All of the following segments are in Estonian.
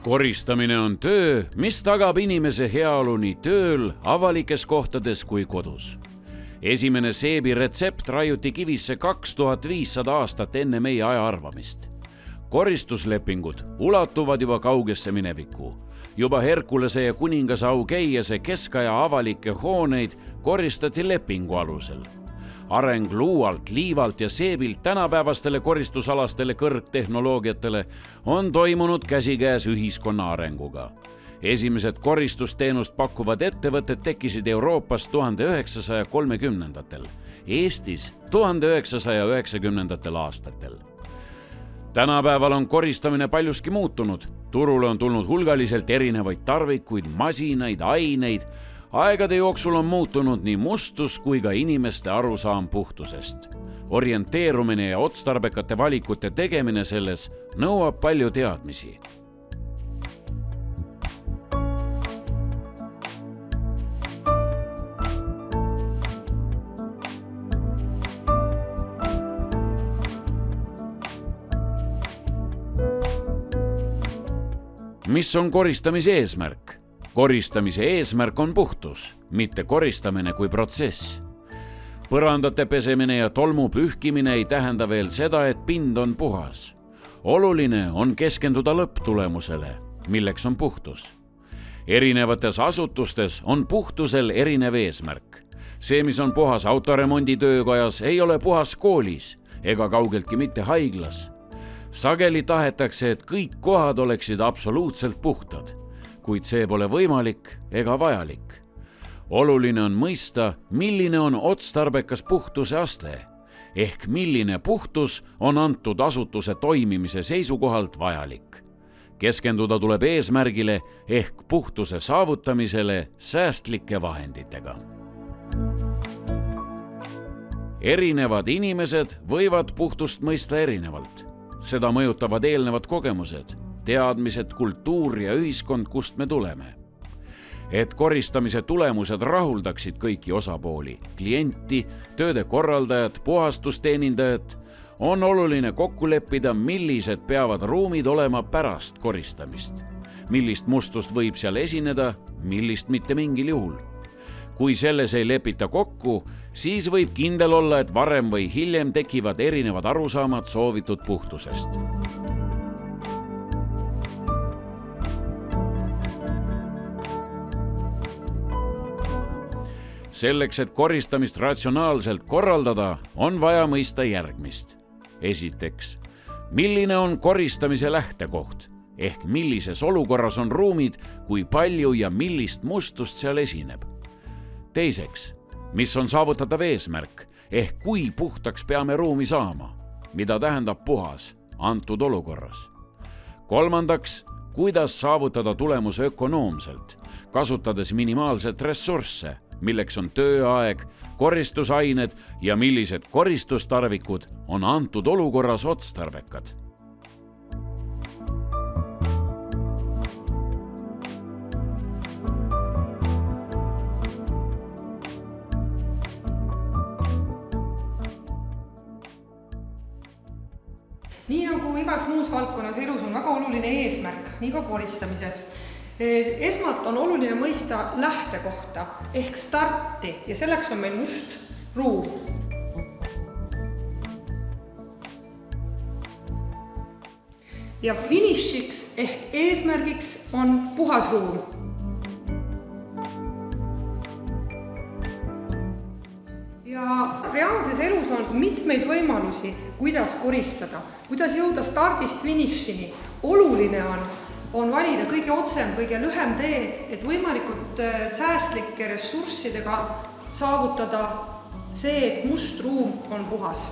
Koristamine on töö, mis tagab inimese heaolu nii tööl, avalikes kohtades kui kodus. Esimene seebi retsept raiuti kivisse 2500 aastat enne meie aja arvamist. Koristuslepingud ulatuvad juba kaugesse minevikku. Juba Herkulese ja kuningas Augeiase keskaja avalikke hooneid koristati lepingu alusel. Areng luualt, liivalt ja seebilt tänapäevastele koristusalastele kõrgtehnoloogiatele on toimunud käsikäes ühiskonna arenguga. Esimesed koristusteenust pakkuvad ettevõtted tekkisid Euroopas 1930-ndatel, Eestis 1990-ndatel aastatel. Tänapäeval on koristamine paljuski muutunud. Turule on tulnud hulgaliselt erinevaid tarvikuid, masinaid, aineid. Aegade jooksul on muutunud nii mustus kui ka inimeste arusaam puhtusest. Orienteerumine ja otstarbekate valikute tegemine selles nõuab palju teadmisi. Mis on koristamise eesmärk? Koristamise eesmärk on puhtus, mitte koristamine kui protsess. Põrandate pesemine ja tolmu pühkimine ei tähenda veel seda, et pind on puhas. Oluline on keskenduda lõpptulemusele, milleks on puhtus. Erinevates asutustes on puhtusel erinev eesmärk. See, mis on puhas autoremondi töökojas, ei ole puhas koolis ega kaugeltki mitte haiglas. Sageli tahetakse, et kõik kohad oleksid absoluutselt puhtad, kuid see pole võimalik ega vajalik. Oluline on mõista, milline on otstarbekas puhtuse aste, ehk milline puhtus on antud asutuse toimimise seisukohalt vajalik. Keskenduda tuleb eesmärgile ehk puhtuse saavutamisele säästlike vahenditega. Erinevad inimesed võivad puhtust mõista erinevalt. Seda mõjutavad eelnevad kogemused, teadmised, kultuur ja ühiskond, kust me tuleme. Et koristamise tulemused rahuldaksid kõiki osapooli, klienti, tööde korraldajat, puhastusteenindajat, on oluline kokku leppida, millised peavad ruumid olema pärast koristamist. Millist mustust võib seal esineda, millist mitte mingil juhul. Kui selles ei lepita kokku, siis võib kindel olla, et varem või hiljem tekivad erinevad arusaamad soovitud puhtusest. Selleks, et koristamist ratsionaalselt korraldada, on vaja mõista järgmist. Esiteks, milline on koristamise lähtekoht, ehk millises olukorras on ruumid, kui palju ja millist mustust seal esineb. Teiseks, mis on saavutatav eesmärk, ehk kui puhtaks peame ruumi saama, mida tähendab puhas antud olukorras. Kolmandaks, kuidas saavutada tulemus ökonoomselt, kasutades minimaalset ressursse, milleks on tööaeg, koristusained ja millised koristustarvikud on antud olukorras otstarbekad. Nii nagu igas muus valdkonnas elus on väga oluline eesmärk, nii ka koristamises. Esmalt on oluline mõista lähtekohta ehk starti ja selleks on meil must ruum. Ja finišiks ehk eesmärgiks on puhas ruum. Ja reaalses elus on mitmeid võimalusi, kuidas koristada, kuidas jõuda stardist finišini. Oluline on valida kõige otsem, kõige lühem tee, et võimalikult säästlike ressurssidega saavutada see, et must ruum on puhas.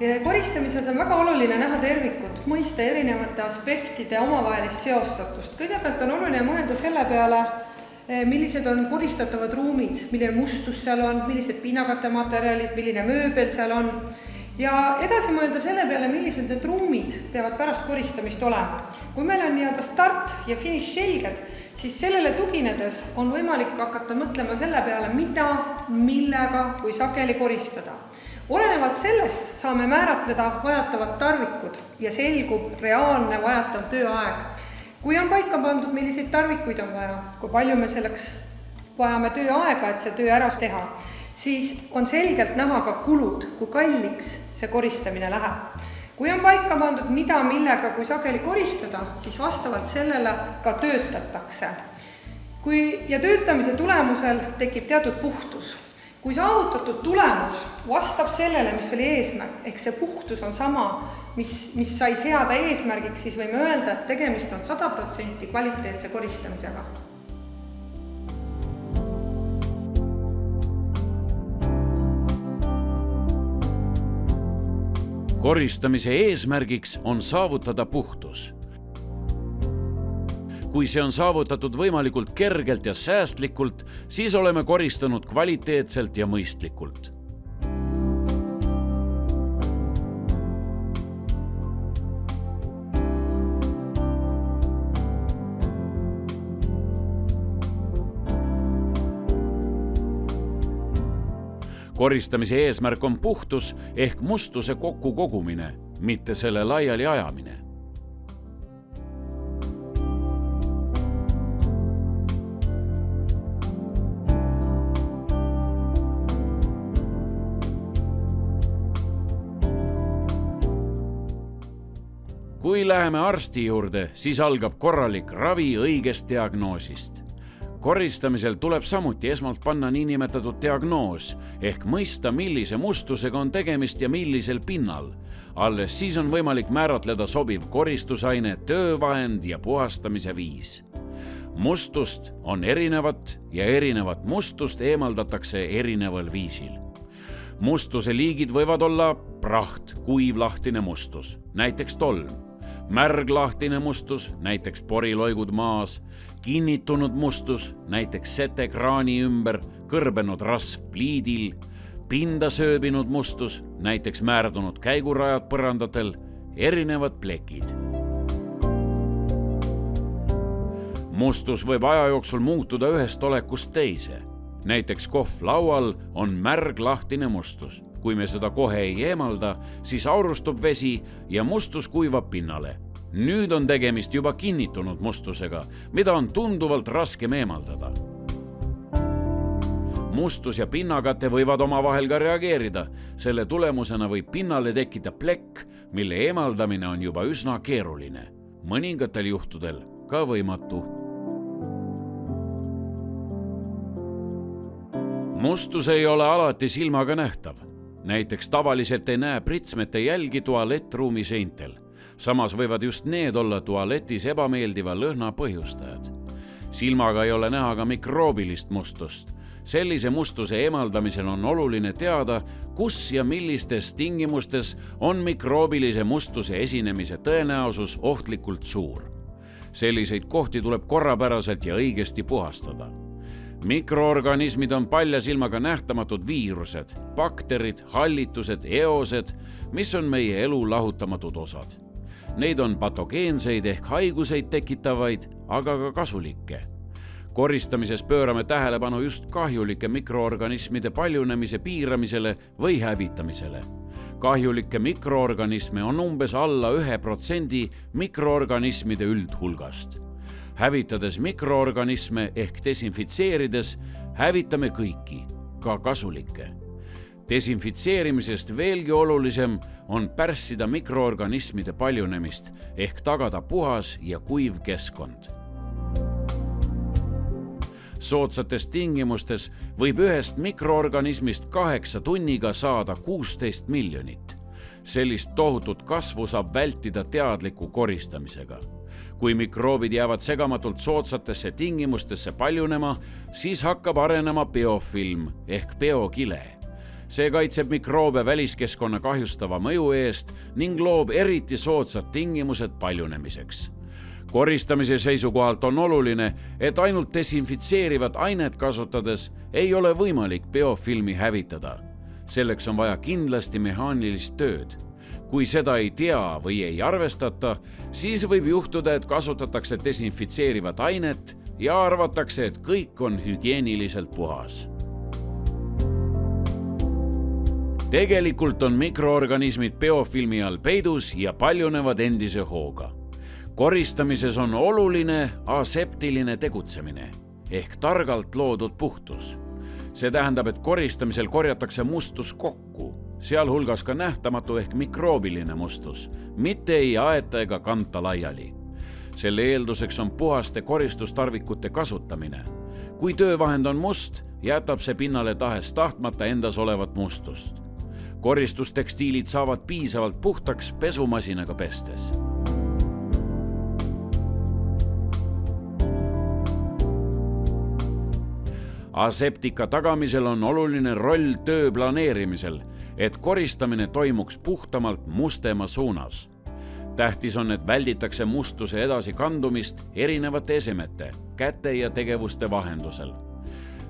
Koristamises on väga oluline näha tervikut, mõista erinevate aspektide omavahelist seostatust. Kõigepealt on oluline mõelda selle peale, millised on koristatavad ruumid, milline mustus seal on, millised pinnakatematerjalid, milline mööbel seal on. Ja edasi mõelda selle peale, millised need ruumid peavad pärast koristamist olema. Kui meil on nii-öelda start ja finiš selged, siis sellele tuginedes on võimalik hakata mõtlema selle peale, mida, millega, kui sageli koristada. Olenevalt sellest saame määratleda vajatavad tarvikud ja selgub reaalne vajatav tööaeg. Kui on paika pandud, milliseid tarvikuid on vaja, kui palju me selleks vajame tööaega, et see töö ära teha, siis on selgelt näha ka kulud, kui kalliks see koristamine läheb. Kui on paika pandud, mida, millega, kui sageli koristada, siis vastavalt sellele ka töötatakse. Ja töötamise tulemusel tekib teatud puhtus. Kui saavutatud tulemus vastab sellele, mis oli eesmärk, ehk see puhtus on sama, mis sai seada eesmärgiks, siis võime öelda, et tegemist on 100% kvaliteetse koristamisega. Koristamise eesmärgiks on saavutada puhtus. Kui see on saavutatud võimalikult kergelt ja säästlikult, siis oleme koristanud kvaliteetselt ja mõistlikult. Koristamise eesmärk on puhtus ehk mustuse kokku kogumine, mitte selle laiali ajamine. Kui läheme arsti juurde, siis algab korralik ravi õigest diagnoosist. Koristamisel tuleb samuti esmalt panna niinimetatud diagnoos ehk mõista, millise mustusega on tegemist ja millisel pinnal. Alles siis on võimalik määratleda sobiv koristusaine, töövahend ja puhastamise viis. Mustust on erinevat ja erinevat mustust eemaldatakse erineval viisil. Mustuse liigid võivad olla praht, kuivlahtine mustus, näiteks tolm, märglahtine mustus, näiteks poriloigud maas, kinnitunud mustus, näiteks sete kraani ümber, kõrbenud rasv pliidil, pinda sööbinud mustus, näiteks määrdunud käigurajad põrandatel, erinevad plekid. Mustus võib aja jooksul muutuda ühest olekust teise. Näiteks kohv laual on märglahtine mustus. Kui me seda kohe ei eemalda, siis aurustub vesi ja mustus kuivab pinnale. Nüüd on tegemist juba kinnitunud mustusega, mida on tunduvalt raskem eemaldada. Mustus ja pinnakate võivad omavahel ka reageerida. Selle tulemusena võib pinnale tekkida plekk, mille eemaldamine on juba üsna keeruline. Mõningatel juhtudel ka võimatu. Mustus ei ole alati silmaga nähtav. Näiteks tavaliselt ei näe pritsmete jälgi tualettruumi seintel. Samas võivad just need olla tualetis ebameeldiva lõhna põhjustajad. Silmaga ei ole näha ka mikroobilist mustust. Sellise mustuse eemaldamisel on oluline teada, kus ja millistes tingimustes on mikroobilise mustuse esinemise tõenäosus ohtlikult suur. Selliseid kohti tuleb korrapäraselt ja õigesti puhastada. Mikroorganismid on palja silmaga nähtamatud viirused, bakterid, hallitused, eosed, mis on meie elu lahutamatud osad. Neid on patogeenseid ehk haiguseid tekitavaid, aga ka kasulikke. Koristamises pöörame tähelepanu just kahjulike mikroorganismide paljunemise piiramisele või hävitamisele. Kahjulikke mikroorganisme on umbes alla 1% mikroorganismide üldhulgast. Hävitades mikroorganisme ehk desinfitseerides, hävitame kõiki, ka kasulikke. Desinfitseerimisest veelgi olulisem on pärssida mikroorganismide paljunemist ehk tagada puhas ja kuiv keskkond. Soodsates tingimustes võib ühest mikroorganismist 8 tunniga saada 16 miljonit. Sellist tohutut kasvu saab vältida teadliku koristamisega. Kui mikroobid jäävad segamatult soodsatesse tingimustesse paljunema, siis hakkab arenema biofilm ehk biokile. See kaitseb mikroobe väliskeskkonna kahjustava mõju eest ning loob eriti soodsad tingimused paljunemiseks. Koristamise seisukohalt on oluline, et ainult desinfitseerivat ainet kasutades ei ole võimalik biofilmi hävitada. Selleks on vaja kindlasti mehaanilist tööd. Kui seda ei tea või ei arvestata, siis võib juhtuda, et kasutatakse desinfitseerivat ainet ja arvatakse, et kõik on hügieeniliselt puhas. Tegelikult on mikroorganismid biofilmi all peidus ja paljunevad endise hooga. Koristamises on oluline aseptiline tegutsemine ehk targalt loodud puhtus. See tähendab, et koristamisel korjatakse mustus kokku, sealhulgas ka nähtamatu ehk mikroobiline mustus, mitte ei aeta ega kanta laiali. Selle eelduseks on puhaste koristustarvikute kasutamine. Kui töövahend on must, jätab see pinnale tahes tahtmata endas olevat mustust. Koristustekstiilid saavad piisavalt puhtaks pesumasinaga pestes. Aseptika tagamisel on oluline roll töö planeerimisel, et koristamine toimuks puhtamalt mustema suunas. Tähtis on, et välditakse mustuse edasi kandumist erinevate esemete, käte ja tegevuste vahendusel.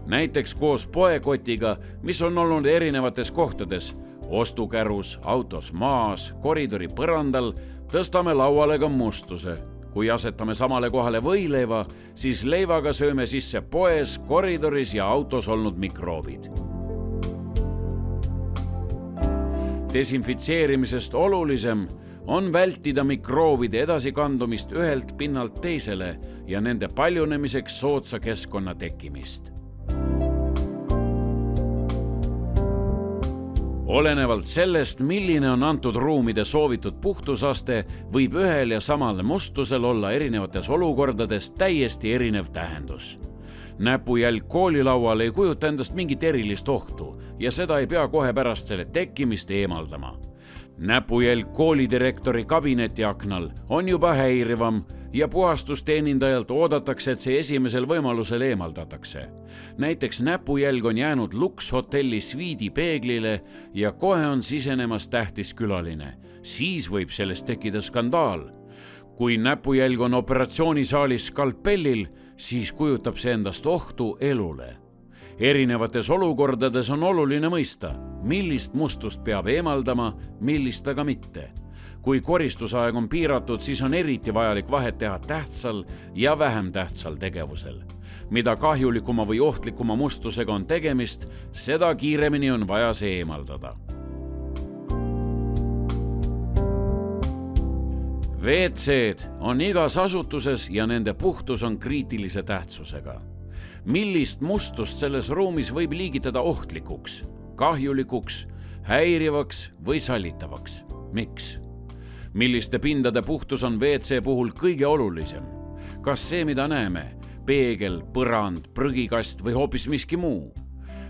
Näiteks koos poekotiga, mis on olnud erinevates kohtades, ostukärus, autos maas, koridori põrandal, tõstame lauale ka mustuse. Kui asetame samale kohale võileiva, siis leivaga sööme sisse poes, koridoris ja autos olnud mikroobid. Desinfitseerimisest olulisem on vältida mikroobide edasikandumist ühelt pinnalt teisele ja nende paljunemiseks soodsa keskkonna tekkimist. Olenevalt sellest, milline on antud ruumide soovitud puhtusaste, võib ühel ja samal mustusel olla erinevates olukordades täiesti erinev tähendus. Näpujälg koolilaual ei kujuta endast mingit erilist ohtu ja seda ei pea kohe pärast selle tekkimist eemaldama. Näpujälg koolidirektori kabineti aknal on juba häirivam ja puhastusteenindajalt oodatakse, et see esimesel võimalusel eemaldatakse. Näiteks näpujälg on jäänud Lux hotelli sviidi peeglile ja kohe on sisenemas tähtis külaline. Siis võib sellest tekkida skandaal. Kui näpujälg on operatsioonisaalis skalpellil, siis kujutab see endast ohtu elule. Erinevates olukordades on oluline mõista, millist mustust peab eemaldama, millist aga mitte. Kui koristusaeg on piiratud, siis on eriti vajalik vahet teha tähtsal ja vähem tähtsal tegevusel. Mida kahjulikuma või ohtlikuma mustusega on tegemist, seda kiiremini on vaja see eemaldada. WC-d on igas asutuses ja nende puhtus on kriitilise tähtsusega. Millist mustust selles ruumis võib liigitada ohtlikuks, kahjulikuks, häirivaks või sallitavaks? Miks? Milliste pindade puhtus on WC puhul kõige olulisem? Kas see, mida näeme? Peegel, põrand, prügikast või hoopis miski muu?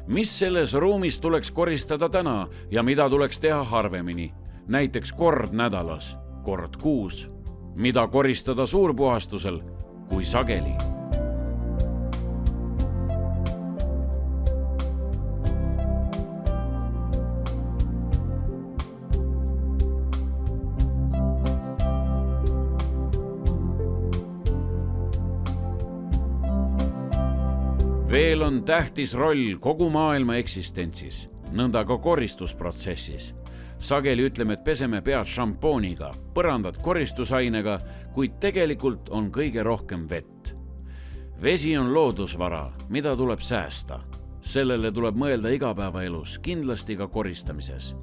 Mis selles ruumis tuleks koristada täna ja mida tuleks teha harvemini? Näiteks kord nädalas, kord kuus. Mida koristada suurpuhastusel, kui sageli? Veel on tähtis roll kogu maailma eksistentsis, nõnda ka koristusprotsessis. Sageli ütleme, et peseme pead šampooniga, põrandad koristusainega, kuid tegelikult on kõige rohkem vett. Vesi on loodusvara, mida tuleb säästa. Sellele tuleb mõelda igapäevaelus, kindlasti ka koristamises.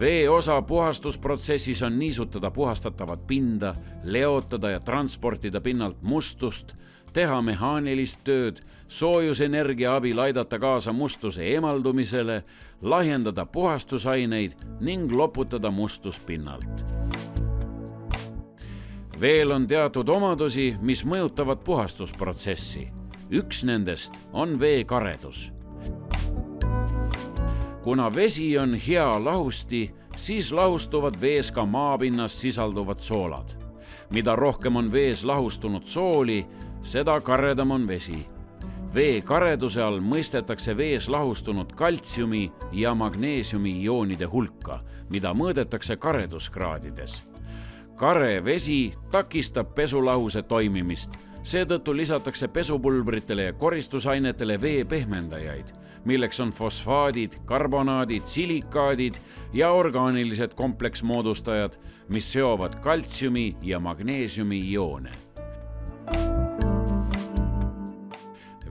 Vee osa puhastusprotsessis on niisutada puhastatavat pinda, leotada ja transportida pinnalt mustust, teha mehaanilist tööd, soojusenergia abil aidata kaasa mustuse eemaldumisele, lahjendada puhastusaineid ning loputada mustus pinnalt. Veel on teatud omadusi, mis mõjutavad puhastusprotsessi. Üks nendest on vee karedus. Kuna vesi on hea lahusti, siis lahustuvad vees ka maapinnas sisalduvad soolad. Mida rohkem on vees lahustunud sooli, seda karedam on vesi. Vee kareduse all mõistetakse vees lahustunud kaltsiumi ja magneesiumi ioonide hulka, mida mõõdetakse kareduskraadides. Kare vesi takistab pesulahuse toimimist, seetõttu lisatakse pesupulbritele ja koristusainetele vee pehmendajaid, milleks on fosfaadid, karbonaadid, silikaadid ja orgaanilised kompleksmoodustajad, mis seovad kaltsiumi ja magneesiumi ioone.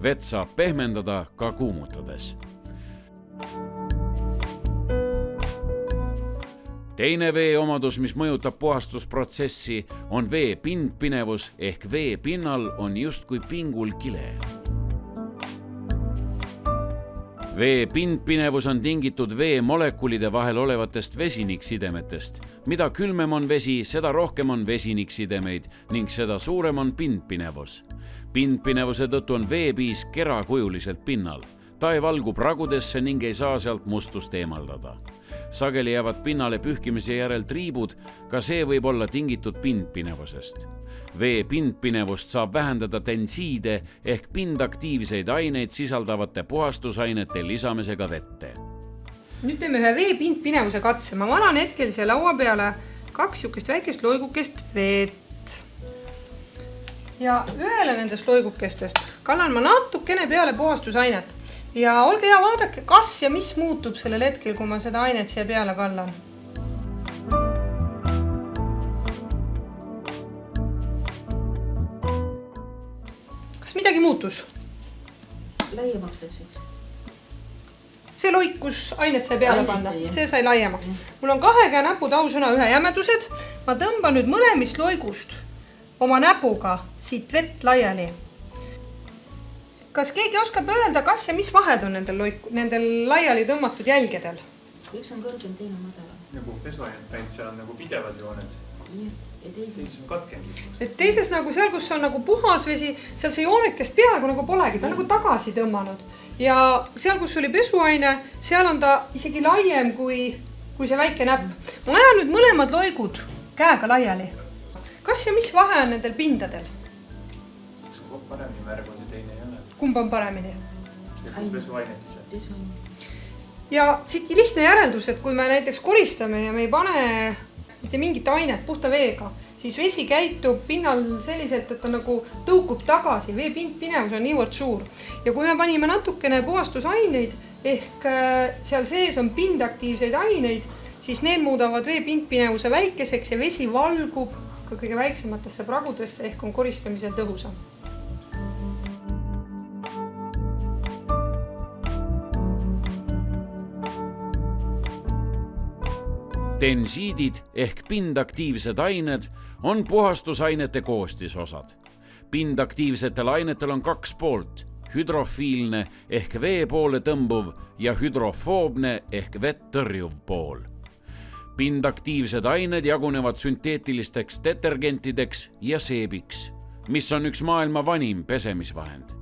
Vett saab pehmendada ka kuumutades. Teine vee omadus, mis mõjutab puhastusprotsessi, on vee pindpinevus ehk vee pinnal on justkui pingul kile. Vee pindpinevus on tingitud vee molekulide vahel olevatest vesiniksidemetest. Mida külmem on vesi, seda rohkem on vesiniksidemeid ning seda suurem on pindpinevus. Pindpinevuse tõttu on veepiis kerakujuliselt pinnal. Ta ei valgu pragudesse ning ei saa sealt mustust eemaldada. Sageli jäävad pinnale pühkimise järel triibud, ka see võib olla tingitud pindpinevusest. Vee pindpinevust saab vähendada tensiide ehk pindaktiivseid aineid sisaldavate puhastusainete lisamisega vette. Nüüd teeme ühe vee pindpinevuse katse. Ma valan hetkel siia laua peale 2 sihukest väikest loigukest veet. Ja ühele nendest loigukestest kannan ma natukene peale puhastusainet. Ja olge hea, vaadake, kas ja mis muutub sellel hetkel, kui ma seda ainet siia peale kallan. Kas midagi muutus? Laiemaks läks, eks? See loik, kus ainet sai peale panna, see sai laiemaks. Mul on 2 käe näpud ausõna ühe jämedused. Ma tõmban nüüd mõlemist loigust oma näpuga siit vett laiali. Kas keegi oskab öelda, kas ja mis vahed on nendel laiali tõmmatud jälgedel? Üks on kõrgem, teine madalam. Nagu pesuainet päint, seal on nagu pidevad jooned. Ja teises on katkenud. Et teises nagu seal, kus on nagu puhas vesi, seal see joonekest peaaegu nagu polegi, ta on nagu tagasi tõmmanud. Ja seal, kus oli pesuaine, seal on ta isegi laiem kui see väike näpp. Ma ajan nüüd mõlemad loigud käega laiali. Kas ja mis vahe on nendel pindadel? Üks on paremini märgunud ja teine ei ole. Kumb on paremini? Pesuainet ise. pesuainet. Ja siit lihtne järeldus, et kui me näiteks koristame ja me ei pane mitte mingit ainet puhta veega, siis vesi käitub pinnal selliselt, et ta nagu tõukub tagasi. Vee pindpinevus on niivõrd suur. Ja kui me panime natukene puhastusaineid ehk seal sees on pindaktiivseid aineid, siis need muudavad vee pindpinevuse väikeseks ja vesi valgub ka kõige väiksematesse pragudesse ehk on koristamisel tõhusam. Tensiidid ehk pindaktiivsed ained on puhastusainete koostisosad. Pindaktiivsetel ainetel on 2 poolt, hüdrofiilne ehk vee poole tõmbuv ja hüdrofoobne ehk vett tõrjuv pool. Pindaktiivsed ained jagunevad sünteetilisteks detergentideks ja seebiks, mis on üks maailma vanim pesemisvahend.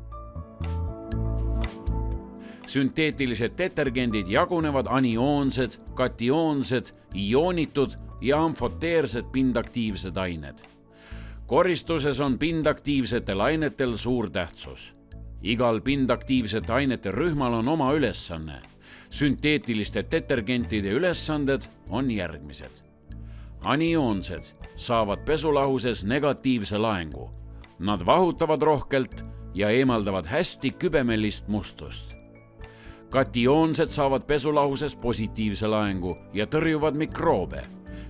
Sünteetilised detergendid jagunevad anioonsed, katioonsed, ioonitud ja amfoteersed pindaktiivsed ained. Koristuses on pindaktiivsetel ainetel suur tähtsus. Igal pindaktiivsete ainete rühmal on oma ülesanne. Sünteetiliste detergentide ülesanded on järgmised. Anioonsed saavad pesulahuses negatiivse laengu. Nad vahutavad rohkelt ja eemaldavad hästi kübemelist mustust. Katioonsed saavad pesulahuses positiivse laengu ja tõrjuvad mikroobe.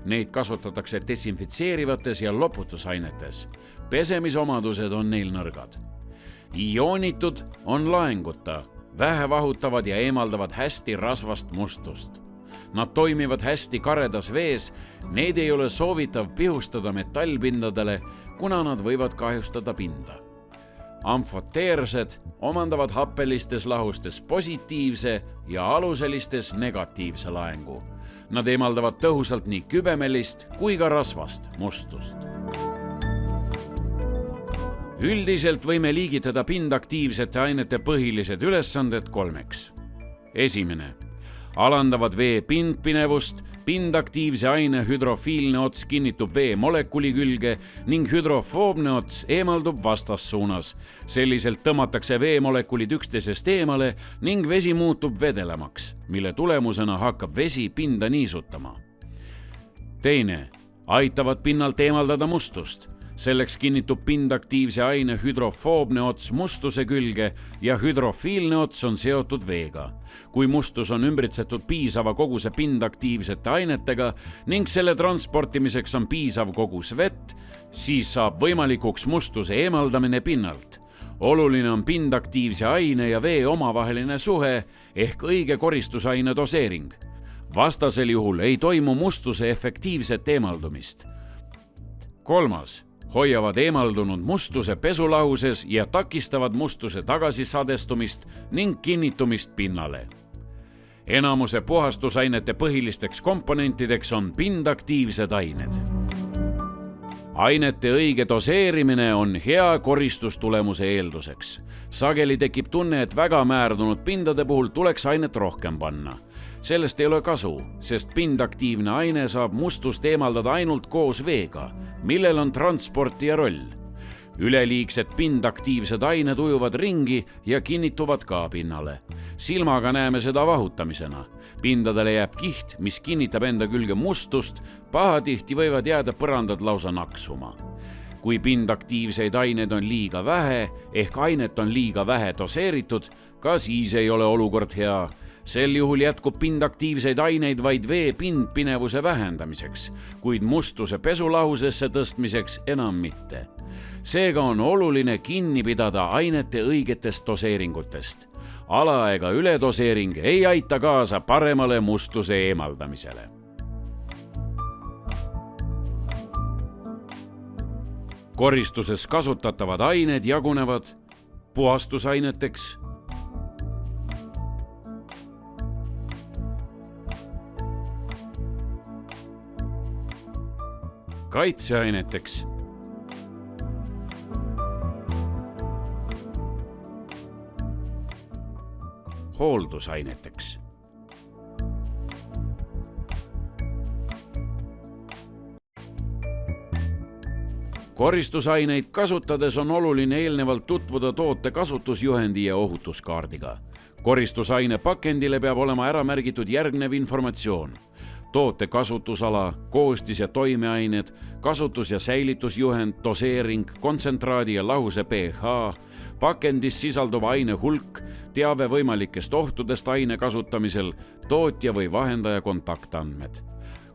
Neid kasutatakse desinfitseerivates ja loputusainetes. Pesemisomadused on neil nõrgad. Ioonitud on laenguta, vähe vahutavad ja eemaldavad hästi rasvast mustust. Nad toimivad hästi karedas vees, neid ei ole soovitav pihustada metallpindadele, kuna nad võivad kahjustada pinda. Amfoteersed omandavad happelistes lahustes positiivse ja aluselistes negatiivse laengu. Nad eemaldavad tõhusalt nii kübemelist kui ka rasvast mustust. Üldiselt võime liigitada pindaktiivsete ainete põhilised ülesanded 3. Esimene. Alandavad vee pindpinevust, pindaktiivse aine hüdrofiilne ots kinnitub vee molekuli külge ning hüdrofoobne ots eemaldub vastassuunas. Selliselt tõmmatakse vee molekulid üksteisest eemale ning vesi muutub vedelamaks, mille tulemusena hakkab vesi pinda niisutama. Teine. Aitavad pinnalt eemaldada mustust. Selleks kinnitub pindaktiivse aine hüdrofoobne ots mustuse külge ja hüdrofiilne ots on seotud veega. Kui mustus on ümbritsetud piisava koguse pindaktiivsete ainetega ning selle transportimiseks on piisav kogus vett, siis saab võimalikuks mustuse eemaldamine pinnalt. Oluline on pindaktiivse aine ja vee omavaheline suhe ehk õige koristusaine doseering. Vastasel juhul ei toimu mustuse efektiivset eemaldumist. 3. Hoiavad eemaldunud mustuse pesulahuses ja takistavad mustuse tagasisadestumist ning kinnitumist pinnale. Enamuse puhastusainete põhilisteks komponentideks on pindaktiivsed ained. Ainete õige doseerimine on hea koristustulemuse eelduseks. Sageli tekib tunne, et väga määrdunud pindade puhul tuleks ainet rohkem panna. Sellest ei ole kasu, sest pindaktiivne aine saab mustust eemaldada ainult koos veega, millel on transportija roll. Üleliigsed pindaktiivsed ained ujuvad ringi ja kinnituvad ka pinnale. Silmaga näeme seda vahutamisena. Pindadele jääb kiht, mis kinnitab enda külge mustust, pahatihti võivad jääda põrandad lausa naksuma. Kui pindaktiivseid aineid on liiga vähe ehk ainet on liiga vähe doseeritud, ka siis ei ole olukord hea. Sel juhul jätkub pindaktiivseid aineid vaid vee pindpinevuse vähendamiseks, kuid mustuse pesulahusesse tõstmiseks enam mitte. Seega on oluline kinni pidada ainete õigetest doseeringutest. Ala- ega üledoseering ei aita kaasa paremale mustuse eemaldamisele. Koristuses kasutatavad ained jagunevad puhastusaineteks, kaitseaineteks, hooldusaineteks. Koristusaineid kasutades on oluline eelnevalt tutvuda toote kasutusjuhendi ja ohutuskaardiga. Koristusaine pakendile peab olema ära märgitud järgnev informatsioon. Toote kasutusala, koostis- ja toimeained, kasutus- ja säilitusjuhend, doseering, kontsentraadi ja lahuse pH, pakendis sisalduv aine hulk, teave võimalikest ohtudest aine kasutamisel, tootja või vahendaja kontaktandmed.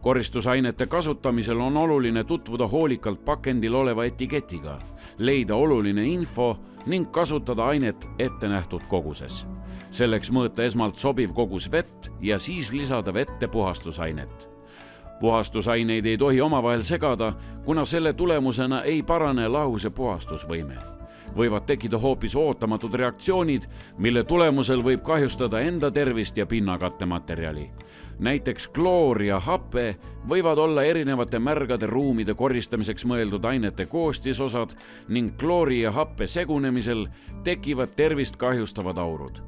Koristusainete kasutamisel on oluline tutvuda hoolikalt pakendil oleva etiketiga, leida oluline info ning kasutada ainet ettenähtud koguses. Selleks mõõta esmalt sobiv kogus vett ja siis lisada vette puhastusainet. Puhastusaineid ei tohi omavahel segada, kuna selle tulemusena ei parane lahuse puhastusvõime. Võivad tekkida hoopis ootamatud reaktsioonid, mille tulemusel võib kahjustada enda tervist ja pinnakattematerjali. Näiteks kloor ja hape võivad olla erinevate märgade ruumide koristamiseks mõeldud ainete koostisosad ning kloori ja happe segunemisel tekivad tervist kahjustavad aurud.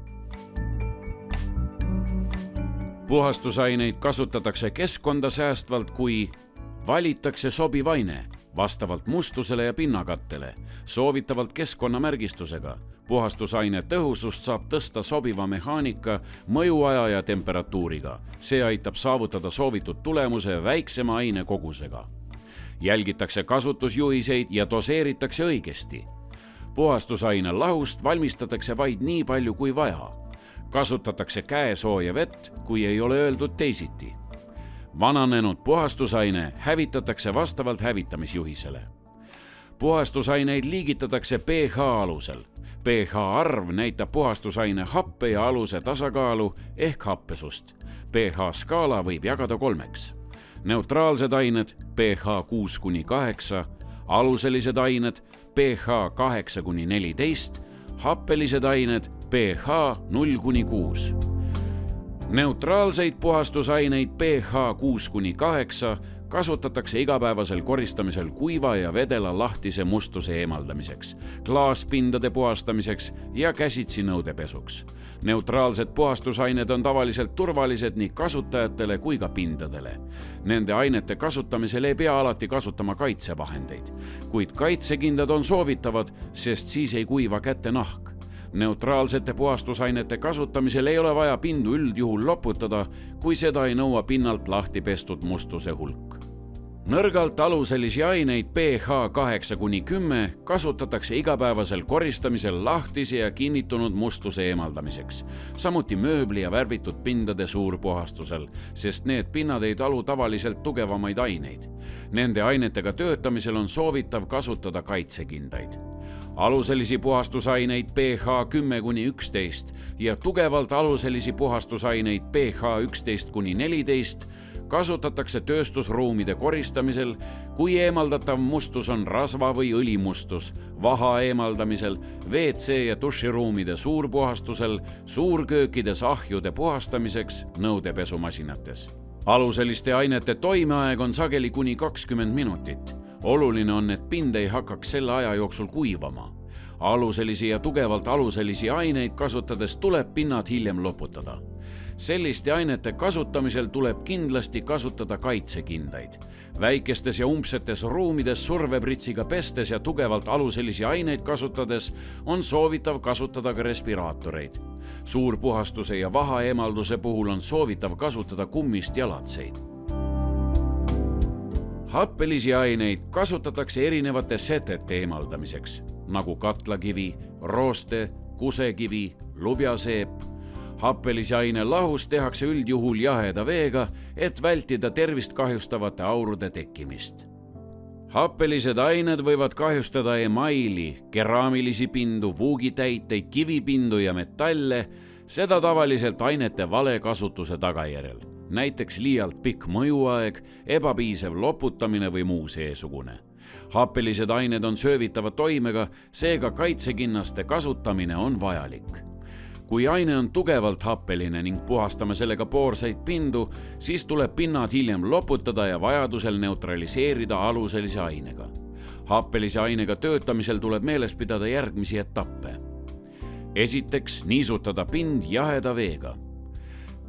Puhastusaineid kasutatakse keskkonda säästvalt, kui valitakse sobiv aine vastavalt mustusele ja pinnakattele, soovitavalt keskkonnamärgistusega. Puhastusaine tõhusust saab tõsta sobiva mehaanika, mõjuaja ja temperatuuriga. See aitab saavutada soovitud tulemuse väiksema aine kogusega. Jälgitakse kasutusjuhiseid ja doseeritakse õigesti. Puhastusaine lahust valmistatakse vaid nii palju kui vaja. Kasutatakse käesooja vett, kui ei ole öeldud teisiti. Vananenud puhastusaine hävitatakse vastavalt hävitamisjuhisele. Puhastusaineid liigitatakse pH alusel. pH arv näitab puhastusaine happe ja aluse tasakaalu ehk happesust. pH skaala võib jagada 3. Neutraalsed ained pH 6-8, aluselised ained pH 8-14, happelised ained pH 0-6. Neutraalseid puhastusaineid pH 6-8 kasutatakse igapäevasel koristamisel kuiva ja vedela lahtise mustuse eemaldamiseks, klaaspindade puhastamiseks ja käsitsi nõudepesuks. Neutraalsed puhastusained on tavaliselt turvalised nii kasutajatele kui ka pindadele. Nende ainete kasutamisel ei pea alati kasutama kaitsevahendeid, kuid kaitsekindad on soovitavad, sest siis ei kuiva kätte nahk. Neutraalsete puhastusainete kasutamisel ei ole vaja pindu üldjuhul loputada, kui seda ei nõua pinnalt lahti pestud mustuse hulk. Nõrgalt aluselisi aineid pH 8-10 kasutatakse igapäevasel koristamisel lahtise ja kinnitunud mustuse eemaldamiseks, samuti mööbli ja värvitud pindade suurpuhastusel, sest need pinnad ei talu tavaliselt tugevamaid aineid. Nende ainetega töötamisel on soovitav kasutada kaitsekindaid. aluselisi puhastusaineid pH 10–11 ja tugevalt aluselisi puhastusaineid pH 11–14 kasutatakse tööstusruumide koristamisel, kui eemaldatav mustus on rasva või õlimustus, vaha eemaldamisel, WC ja duširuumide suurpuhastusel, suurköökides ahjude puhastamiseks nõudepesumasinates. Aluseliste ainete toimeaeg on sageli kuni 20 minutit. Oluline on, et pind ei hakkaks selle aja jooksul kuivama. Aluselisi ja tugevalt aluselisi aineid kasutades tuleb pinnad hiljem loputada. Selliste ainete kasutamisel tuleb kindlasti kasutada kaitsekindaid. Väikestes ja umbsetes ruumides survepritsiga pestes ja tugevalt aluselisi aineid kasutades on soovitav kasutada ka respiraatoreid. Suurpuhastuse ja vaha eemalduse puhul on soovitav kasutada kummist jalatseid. Happelisi aineid kasutatakse erinevate setete eemaldamiseks, nagu katlakivi, rooste, kusekivi, lubjaseep. Happelisi aine lahus tehakse üldjuhul jaheda veega, et vältida tervist kahjustavate aurude tekkimist. Happelised ained võivad kahjustada emaili, keraamilisi pindu, vuugitäiteid, kivipindu ja metalle, seda tavaliselt ainete vale kasutuse tagajärjel. Näiteks liialt pikk mõjuaeg, ebapiisev loputamine või muu seesugune. Happelised ained on söövitava toimega, seega kaitsekinnaste kasutamine on vajalik. Kui aine on tugevalt happeline ning puhastame sellega poorseid pindu, siis tuleb pinnad hiljem loputada ja vajadusel neutraliseerida aluselise ainega. Happelise ainega töötamisel tuleb meeles pidada järgmisi etappe. Esiteks, niisutada pind jaheda veega.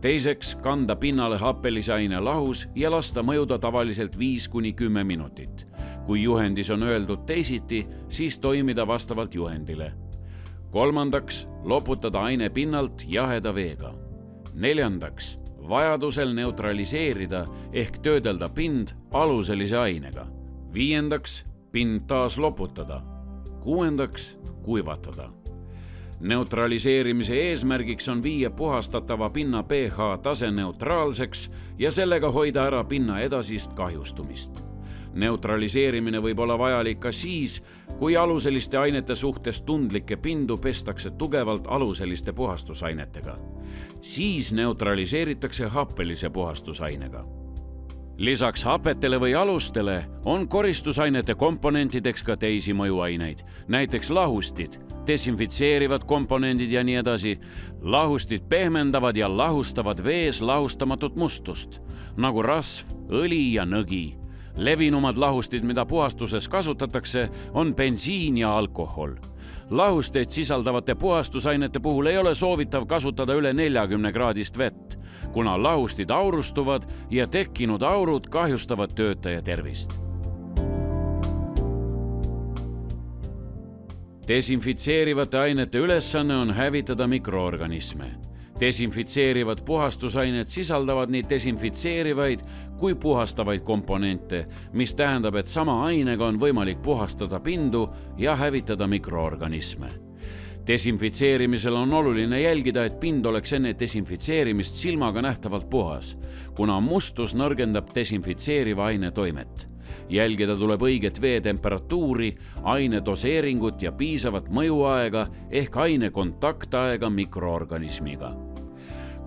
Teiseks, kanda pinnale happelise aine lahus ja lasta mõjuda tavaliselt 5–10 minutit. Kui juhendis on öeldud teisiti, siis toimida vastavalt juhendile. Kolmandaks, loputada aine pinnalt jaheda veega. Neljandaks, vajadusel neutraliseerida ehk töödelda pind aluselise ainega. Viiendaks, pind taas loputada. Kuuendaks, kuivatada. Neutraliseerimise eesmärgiks on viia puhastatava pinna pH tase neutraalseks ja sellega hoida ära pinna edasist kahjustumist. Neutraliseerimine võib olla vajalik ka siis, kui aluseliste ainete suhtes tundlikke pindu pestakse tugevalt aluseliste puhastusainetega. Siis neutraliseeritakse happelise puhastusainega. Lisaks hapetele või alustele on koristusainete komponentideks ka teisi mõjuaineid, näiteks lahustid, desinfitseerivad komponendid ja nii edasi. Lahustid pehmendavad ja lahustavad vees lahustamatut mustust, nagu rasv, õli ja nõgi. Levinumad lahustid, mida puhastuses kasutatakse, on bensiin ja alkohol. Lahusteid sisaldavate puhastusainete puhul ei ole soovitav kasutada üle 40 kraadist vett, kuna lahustid aurustuvad ja tekkinud aurud kahjustavad töötaja tervist. Desinfitseerivate ainete ülesanne on hävitada mikroorganisme. Desinfitseerivad puhastusained sisaldavad nii desinfitseerivaid kui puhastavaid komponente, mis tähendab, et sama ainega on võimalik puhastada pindu ja hävitada mikroorganisme. Desinfitseerimisel on oluline jälgida, et pind oleks enne desinfitseerimist silmaga nähtavalt puhas, kuna mustus nõrgendab desinfitseeriva aine toimet. Jälgida tuleb õiget veetemperatuuri, aine doseeringut ja piisavat mõjuaega ehk aine kontaktaega mikroorganismiga.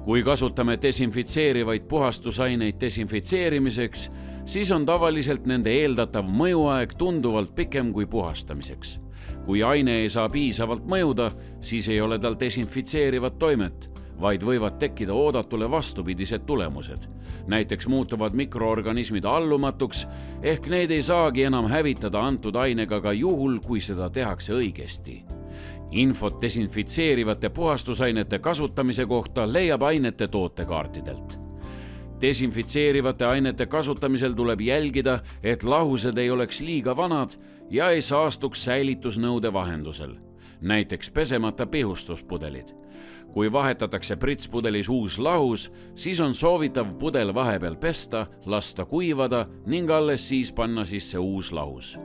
Kui kasutame desinfitseerivaid puhastusaineid desinfitseerimiseks, siis on tavaliselt nende eeldatav mõjuaeg tunduvalt pikem kui puhastamiseks. Kui aine ei saa piisavalt mõjuda, siis ei ole tal desinfitseerivat toimet, vaid võivad tekkida oodatule vastupidised tulemused. Näiteks muutuvad mikroorganismid allumatuks, ehk neid ei saagi enam hävitada antud ainega ka juhul, kui seda tehakse õigesti. Infot desinfitseerivate puhastusainete kasutamise kohta leiab ainete tootekaartidelt. Desinfitseerivate ainete kasutamisel tuleb jälgida, et lahused ei oleks liiga vanad ja ei saastuks säilitusnõude vahendusel, näiteks pesemata pihustuspudelid. Kui vahetatakse pritspudelis uus lahus, siis on soovitav pudel vahepeal pesta, lasta kuivada ning alles siis panna sisse uus lahus.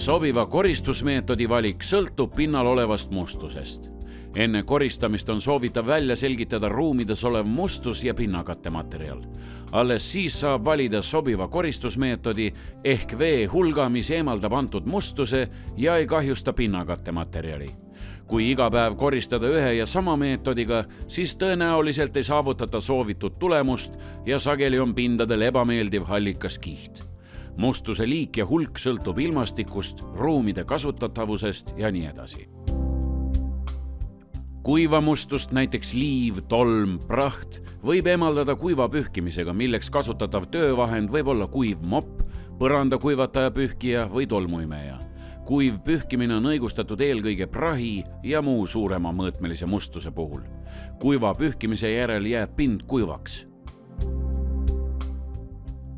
Sobiva koristusmeetodi valik sõltub pinnal olevast mustusest. Enne koristamist on soovitav välja selgitada ruumides olev mustus ja pinnakattematerjal. Alles siis saab valida sobiva koristusmeetodi ehk vee hulga, mis eemaldab antud mustuse ja ei kahjusta pinnakattematerjali. Kui iga päev koristada ühe ja sama meetodiga, siis tõenäoliselt ei saavutata soovitud tulemust ja sageli on pindadel ebameeldiv hallikas kiht. Mustuse liik ja hulk sõltub ilmastikust, ruumide kasutatavusest ja nii edasi. Kuiva mustust, näiteks liiv, tolm, praht, võib eemaldada kuiva pühkimisega, milleks kasutatav töövahend võib olla kuiv mopp, põranda kuivataja pühkija või tolmuimeja. Kuiv pühkimine on õigustatud eelkõige prahi ja muu suurema mõõtmelise mustuse puhul. Kuiva pühkimise järel jääb pind kuivaks.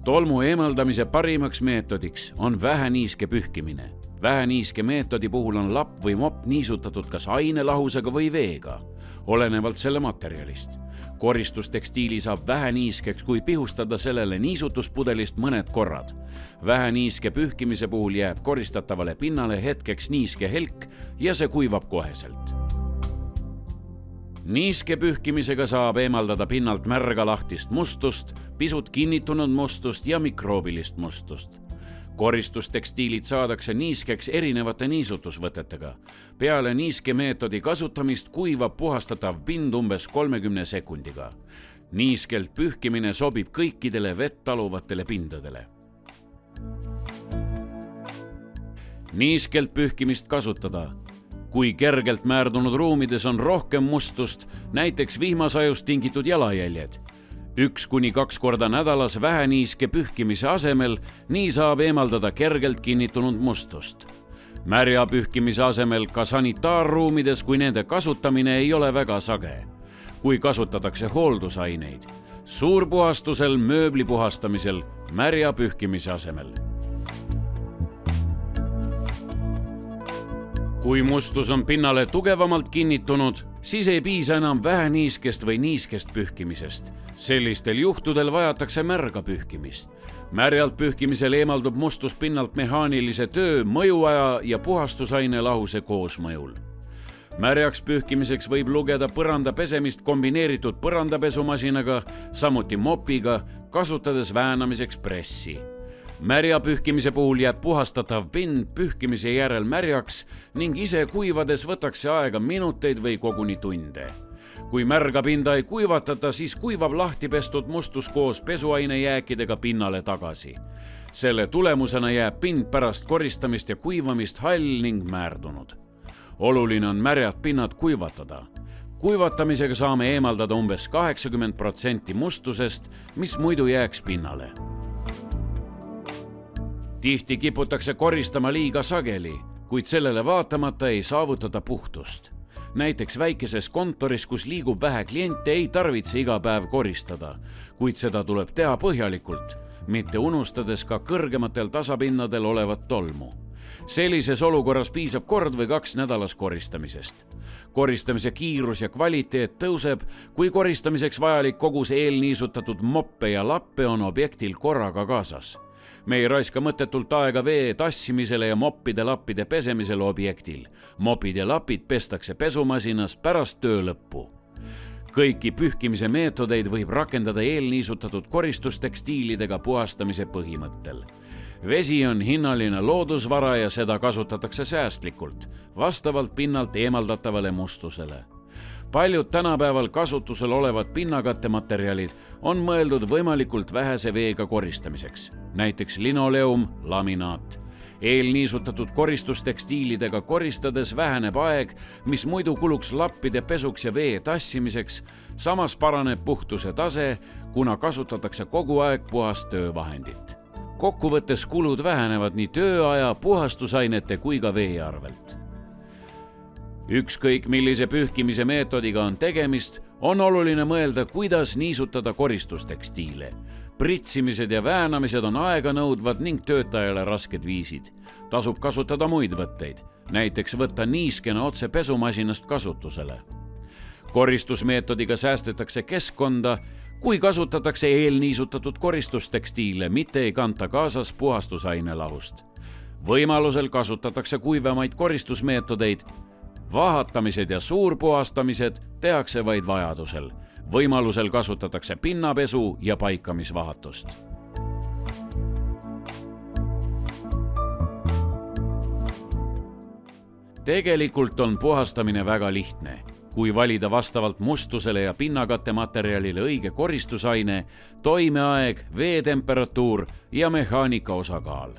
Tolmu eemaldamise parimaks meetodiks on väheniiske pühkimine. Väheniiske meetodi puhul on lapp või mopp niisutatud kas ainelahusega või veega, olenevalt selle materjalist. Koristustekstiili saab väheniiskeks, kui pihustada sellele niisutuspudelist mõned korrad. Väheniiske pühkimise puhul jääb koristatavale pinnale hetkeks niiske helk ja see kuivab koheselt. Niiske pühkimisega saab eemaldada pinnalt märga lahtist mustust, pisut kinnitunud mustust ja mikroobilist mustust. Koristustekstiilid saadakse niiskeks erinevate niisutusvõtetega. Peale niiske meetodi kasutamist kuivab puhastatav pind umbes 30 sekundiga. Niiskelt pühkimine sobib kõikidele vett taluvatele pindadele. Niiskelt pühkimist kasutada. Kui kergelt määrdunud ruumides on rohkem mustust, näiteks vihmasajust tingitud jalajäljed, 1-2 korda nädalas väheniiske pühkimise asemel, nii saab eemaldada kergelt kinnitunud mustust. Märja pühkimise asemel ka sanitaarruumides, kui nende kasutamine ei ole väga sage. Kui kasutatakse hooldusaineid, suurpuhastusel, mööbli puhastamisel, märja pühkimise asemel. Kui mustus on pinnale tugevamalt kinnitunud, siis ei piisa enam väheniiskest või niiskest pühkimisest. Sellistel juhtudel vajatakse märga pühkimist. Märjalt pühkimisel eemaldub mustus pinnalt mehaanilise töö, mõjuaja ja puhastusaine lahuse koosmõjul. Märjaks pühkimiseks võib lugeda põranda pesemist kombineeritud põrandapesumasinaga, samuti mopiga, kasutades väänamiseks pressi. Märja pühkimise puhul jääb puhastatav pind pühkimise järel märjaks ning ise kuivades võtaks see aega minuteid või koguni tunde. Kui märga pinda ei kuivatata, siis kuivab lahti pestud mustus koos pesuainejääkidega pinnale tagasi. Selle tulemusena jääb pind pärast koristamist ja kuivamist hall ning määrdunud. Oluline on märjad pinnad kuivatada. Kuivatamisega saame eemaldada umbes 80% mustusest, mis muidu jääks pinnale. Tihti kiputakse koristama liiga sageli, kuid sellele vaatamata ei saavutata puhtust. Näiteks väikeses kontoris, kus liigub vähe kliente, ei tarvitse iga päev koristada, kuid seda tuleb teha põhjalikult, mitte unustades ka kõrgematel tasapinnadel olevat tolmu. Sellises olukorras piisab kord või 2 nädalas koristamisest. Koristamise kiirus ja kvaliteet tõuseb, kui koristamiseks vajalik kogus eelniisutatud moppe ja lappe on objektil korraga kaasas. Me ei raiska mõttetult aega vee tassimisele ja moppide-lappide pesemisele objektil. Mopid ja lapid pestakse pesumasinas pärast töö lõppu. Kõiki pühkimise meetodeid võib rakendada eelniisutatud koristustekstiilidega puhastamise põhimõttel. Vesi on hinnaline loodusvara ja seda kasutatakse säästlikult, vastavalt pinnalt eemaldatavale mustusele. Paljud tänapäeval kasutusel olevad pinnakattematerjalid on mõeldud võimalikult vähese veega koristamiseks, näiteks linoleum, laminaat. Eelniisutatud koristustekstiilidega koristades väheneb aeg, mis muidu kuluks lappide pesuks ja vee tassimiseks, samas paraneb puhtuse tase, kuna kasutatakse kogu aeg puhast töövahendit. Kokkuvõttes kulud vähenevad nii tööaja, puhastusainete kui ka vee arvelt. Ükskõik millise pühkimise meetodiga on tegemist, on oluline mõelda, kuidas niisutada koristustekstiile. Pritsimised ja väänamised on aeganõudvad ning töötajale rasked viisid. Tasub kasutada muid võtteid, näiteks võtta niiskena otse pesumasinast kasutusele. Koristusmeetodiga säästetakse keskkonda, kui kasutatakse eelniisutatud koristustekstiile, mitte ei kanta kaasas puhastusainelahust. Võimalusel kasutatakse kuivemaid koristusmeetodeid, vahatamised ja suurpuhastamised tehakse vaid vajadusel. Võimalusel kasutatakse pinnapesu ja paikamisvahatust. Tegelikult on puhastamine väga lihtne. Kui valida vastavalt mustusele ja pinnakattematerjalile õige koristusaine, toimeaeg, veetemperatuur ja mehaanika osakaal.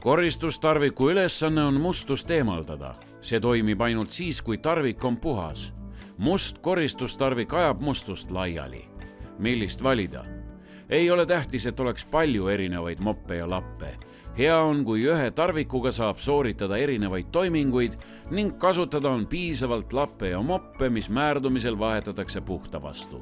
Koristustarviku ülesanne on mustust eemaldada. See toimib ainult siis, kui tarvik on puhas. Must koristustarvik ajab mustust laiali. Millist valida? Ei ole tähtis, et oleks palju erinevaid moppe ja lappe. Hea on, kui ühe tarvikuga saab sooritada erinevaid toiminguid ning kasutada on piisavalt lappe ja moppe, mis määrdumisel vahetatakse puhta vastu.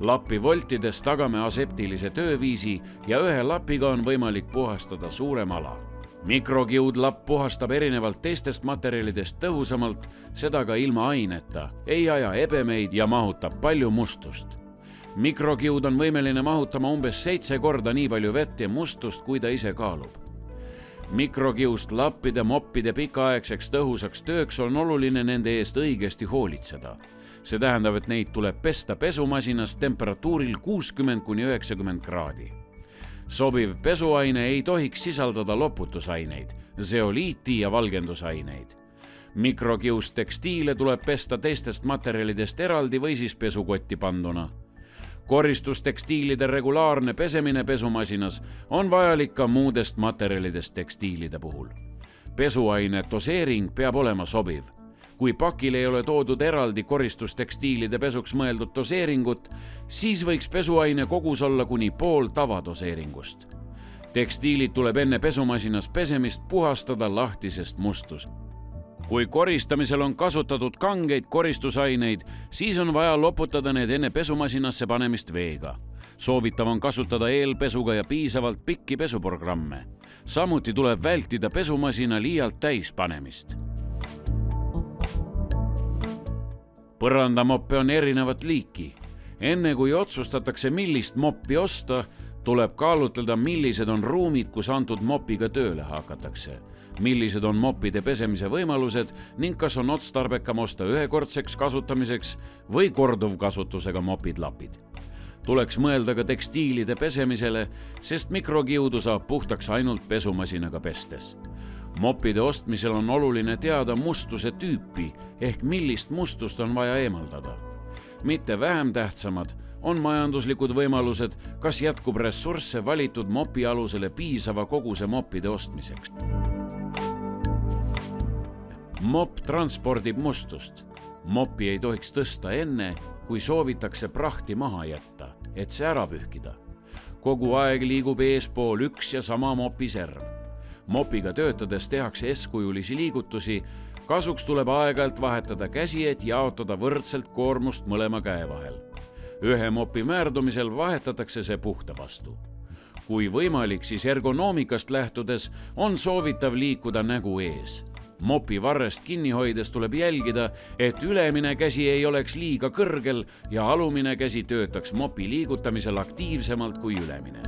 Lappi voltides tagame aseptilise tööviisi ja ühe lapiga on võimalik puhastada suurem ala. Mikrokiudlapp puhastab erinevalt teistest materjalidest tõhusamalt, seda ka ilma aineta, ei aja ebemeid ja mahutab palju mustust. Mikrokiud on võimeline mahutama umbes 7 korda nii palju vett ja mustust, kui ta ise kaalub. Mikrokiust lappide, moppide pikaaegseks tõhusaks tööks on oluline nende eest õigesti hoolitseda. See tähendab, et neid tuleb pesta pesumasinas temperatuuril 60–90 kraadi. Sobiv pesuaine ei tohiks sisaldada loputusaineid, zeoliiti ja valgendusaineid. Mikrokiust tekstiile tuleb pesta teistest materjalidest eraldi või siis pesukotti panduna. Koristustekstiilide regulaarne pesemine pesumasinas on vajalik ka muudest materjalidest tekstiilide puhul. Pesuaine doseering peab olema sobiv. Kui pakil ei ole toodud eraldi koristustekstiilide pesuks mõeldud doseeringut, siis võiks pesuaine kogus olla kuni pool tavadoseeringust. Tekstiilid tuleb enne pesumasinas pesemist puhastada lahtisest mustusest. Kui koristamisel on kasutatud kangeid koristusaineid, siis on vaja loputada need enne pesumasinasse panemist veega. Soovitav on kasutada eelpesuga ja piisavalt pikki pesuprogramme. Samuti tuleb vältida pesumasina liialt täis panemist. Põrandamoppe on erinevat liiki. Enne kui otsustatakse, millist moppi osta, tuleb kaalutleda, millised on ruumid, kus antud mopiga tööle hakatakse, millised on moppide pesemise võimalused ning kas on otstarbekam osta ühekordseks kasutamiseks või korduvkasutusega mopid-lapid. Tuleks mõelda ka tekstiilide pesemisele, sest mikrokiudu saab puhtaks ainult pesumasinaga pestes. Moppide ostmisel on oluline teada mustuse tüüpi ehk millist mustust on vaja eemaldada. Mitte vähem tähtsamad on majanduslikud võimalused, kas jätkub ressursse valitud mopi alusele piisava koguse moppide ostmiseks. Mopp transpordib mustust. Mopi ei tohiks tõsta enne, kui soovitakse prahti maha jätta, et see ära pühkida. Kogu aeg liigub eespool üks ja sama mopi serv. Mopiga töötades tehakse eskujulisi liigutusi, kasuks tuleb aeg-ajalt vahetada käsi, et jaotada võrdselt koormust mõlema käe vahel. Ühe mopi määrdumisel vahetatakse see puhta vastu. Kui võimalik, siis ergonoomikast lähtudes on soovitav liikuda nägu ees. Mopi varrest kinni hoides tuleb jälgida, et ülemine käsi ei oleks liiga kõrgel ja alumine käsi töötaks mopi liigutamisel aktiivsemalt kui ülemine.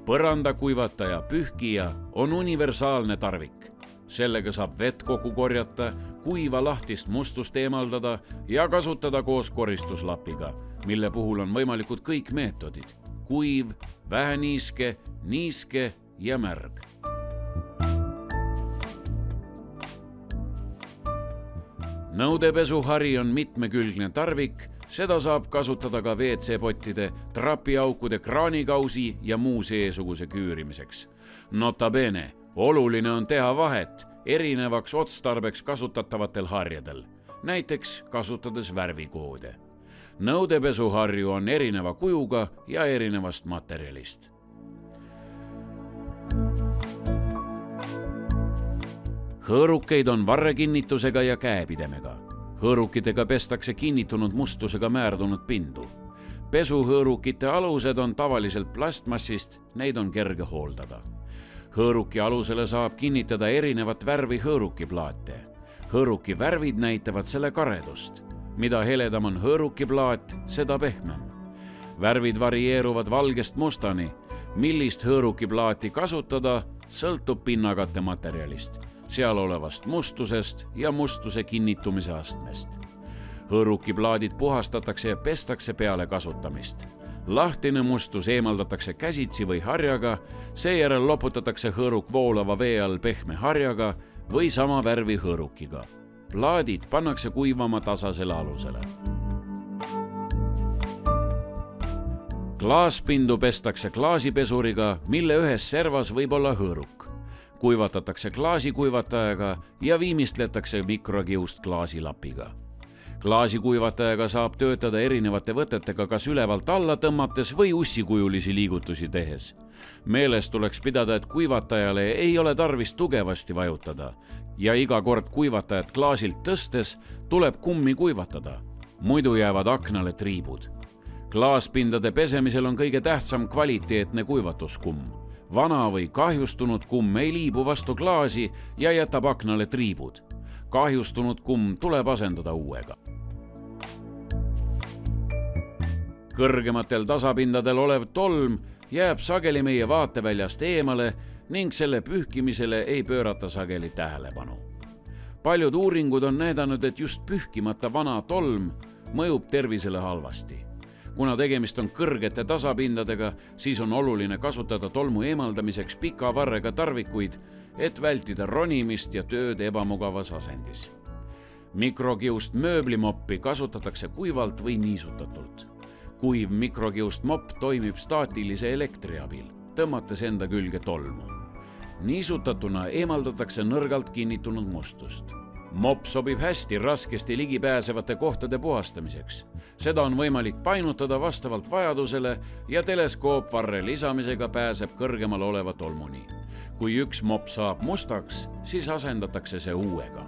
Põrandakuivataja pühkija on universaalne tarvik. Sellega saab vett kokku korjata, kuiva lahtist mustust eemaldada ja kasutada koos koristuslapiga, mille puhul on võimalikud kõik meetodid: kuiv, väheniiske, niiske ja märg. Nõudepesuhari on mitmekülgne tarvik. Seda saab kasutada ka WC-pottide, trapiaukude, kraanikausi ja muu seesuguse küürimiseks. Nota bene, oluline on teha vahet erinevaks otstarbeks kasutatavatel harjadel, näiteks kasutades värvikoode. Nõudepesuharju on erineva kujuga ja erinevast materjalist. Hõõrukeid on varrekinnitusega ja käepidemega. Hõõrukitega pestakse kinnitunud mustusega määrdunud pindu. Pesuhõõrukite alused on tavaliselt plastmassist, neid on kerge hooldada. Hõõruki alusele saab kinnitada erinevat värvi hõõrukiplaate. Hõõruki värvid näitavad selle karedust. Mida heledam on hõõrukiplaat, seda pehmem. Värvid varieeruvad valgest mustani. Millist hõõrukiplaati kasutada, sõltub pinnakatte materjalist, seal olevast mustusest ja mustuse kinnitumise astmest. Hõõrukiplaadid puhastatakse ja pestakse peale kasutamist. Lahtine mustus eemaldatakse käsitsi või harjaga, seejärel loputatakse hõõruk voolava vee all pehme harjaga või sama värvi hõõrukiga. Plaadid pannakse kuivama tasasele alusele. Klaaspindu pestakse klaasipesuriga, mille ühes servas võib olla hõõruk. Kuivatatakse klaasikuivatajaga ja viimistletakse mikrokiust klaasilapiga. Klaasikuivatajaga saab töötada erinevate võtetega kas ülevalt alla tõmmates või ussikujulisi liigutusi tehes. Meeles tuleks pidada, et kuivatajale ei ole tarvis tugevasti vajutada ja iga kord kuivatajat klaasilt tõstes tuleb kummi kuivatada. Muidu jäävad aknale triibud. Klaaspindade pesemisel on kõige tähtsam kvaliteetne kuivatuskumm. Vana või kahjustunud kumm ei liibu vastu klaasi ja jätab aknale triibud. Kahjustunud kumm tuleb asendada uuega. Kõrgematel tasapindadel olev tolm jääb sageli meie vaateväljast eemale ning selle pühkimisele ei pöörata sageli tähelepanu. Paljud uuringud on näidanud, et just pühkimata vana tolm mõjub tervisele halvasti. Kuna tegemist on kõrgete tasapindadega, siis on oluline kasutada tolmu eemaldamiseks pika varrega tarvikuid, et vältida ronimist ja tööd ebamugavas asendis. Mikrokiust mööblimoppi kasutatakse kuivalt või niisutatult. Kuiv mikrokiust mopp toimib staatilise elektri abil, tõmmates enda külge tolmu. Niisutatuna eemaldatakse nõrgalt kinnitunud mustust. Mopp sobib hästi raskesti ligipääsevate kohtade puhastamiseks. Seda on võimalik painutada vastavalt vajadusele ja teleskoopvarre lisamisega pääseb kõrgemal oleva tolmuni. Kui üks mopp saab mustaks, siis asendatakse see uuega.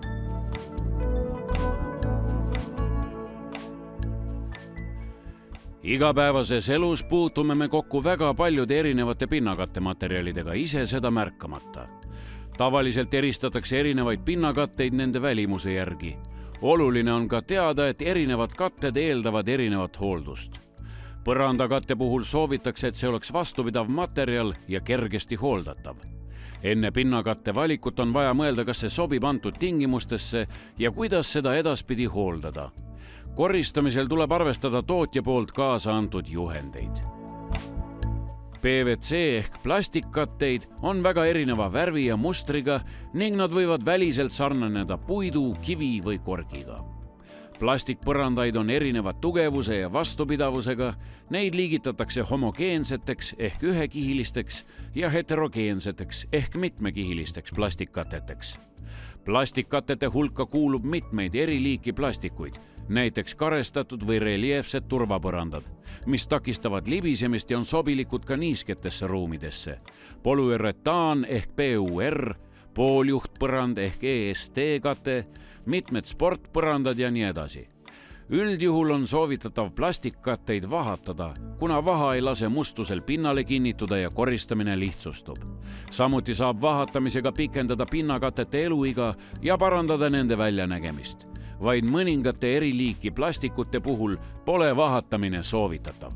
Igapäevases elus puutume me kokku väga paljude erinevate pinnakattematerjalidega, ise seda märkamata. Tavaliselt eristatakse erinevaid pinnakatteid nende välimuse järgi. Oluline on ka teada, et erinevad katted eeldavad erinevat hooldust. Põrandakatte puhul soovitakse, et see oleks vastupidav materjal ja kergesti hooldatav. Enne pinnakatte valikut on vaja mõelda, kas see sobib antud tingimustesse ja kuidas seda edaspidi hooldada. Koristamisel tuleb arvestada tootja poolt kaasa antud juhendeid. PVC ehk plastikkatteid on väga erineva värvi ja mustriga ning nad võivad väliselt sarnaneda puidu, kivi või korgiga. Plastikpõrandaid on erinevad tugevuse ja vastupidavusega, neid liigitatakse homogeenseteks ehk ühekihilisteks ja heterogeenseteks ehk mitmekihilisteks plastikkateteks. Plastikkatete hulka kuulub mitmeid eri liiki plastikuid, näiteks karestatud või reljeefsed turvapõrandad, mis takistavad libisemist ja on sobilikud ka niisketesse ruumidesse. Polüuretaan ehk PUR, pooljuhtpõrand ehk EST-kate, mitmed sportpõrandad ja nii edasi. Üldjuhul on soovitatav plastikkatteid vahatada, kuna vaha ei lase mustusel pinnale kinnituda ja koristamine lihtsustub. Samuti saab vahatamisega pikendada pinnakatete eluiga ja parandada nende väljanägemist. Vaid mõningate eri liiki plastikute puhul pole vahatamine soovitatav.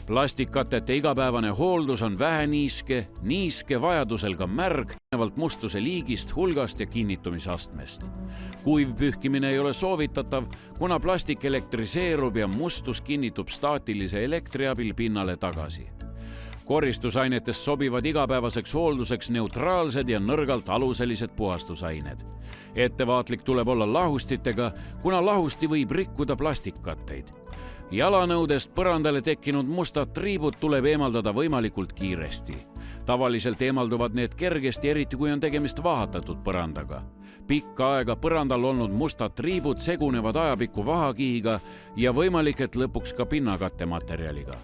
Plastikkatete igapäevane hooldus on väheniiske, niiske, vajadusel ka märg, erinevalt mustuse liigist, hulgast ja kinnitumisastmest. Kuiv pühkimine ei ole soovitatav, kuna plastik elektriseerub ja mustus kinnitub staatilise elektri abil pinnale tagasi. Koristusainetest sobivad igapäevaseks hoolduseks neutraalsed ja nõrgalt aluselised puhastusained. Ettevaatlik tuleb olla lahustitega, kuna lahusti võib rikkuda plastikkatteid. Jalanõudest põrandale tekkinud mustad triibud tuleb eemaldada võimalikult kiiresti. Tavaliselt eemalduvad need kergesti, eriti kui on tegemist vahatatud põrandaga. Pikka aega põrandal olnud mustad triibud segunevad ajapikku vahakihiga ja võimalik, et lõpuks ka pinnakattematerjaliga.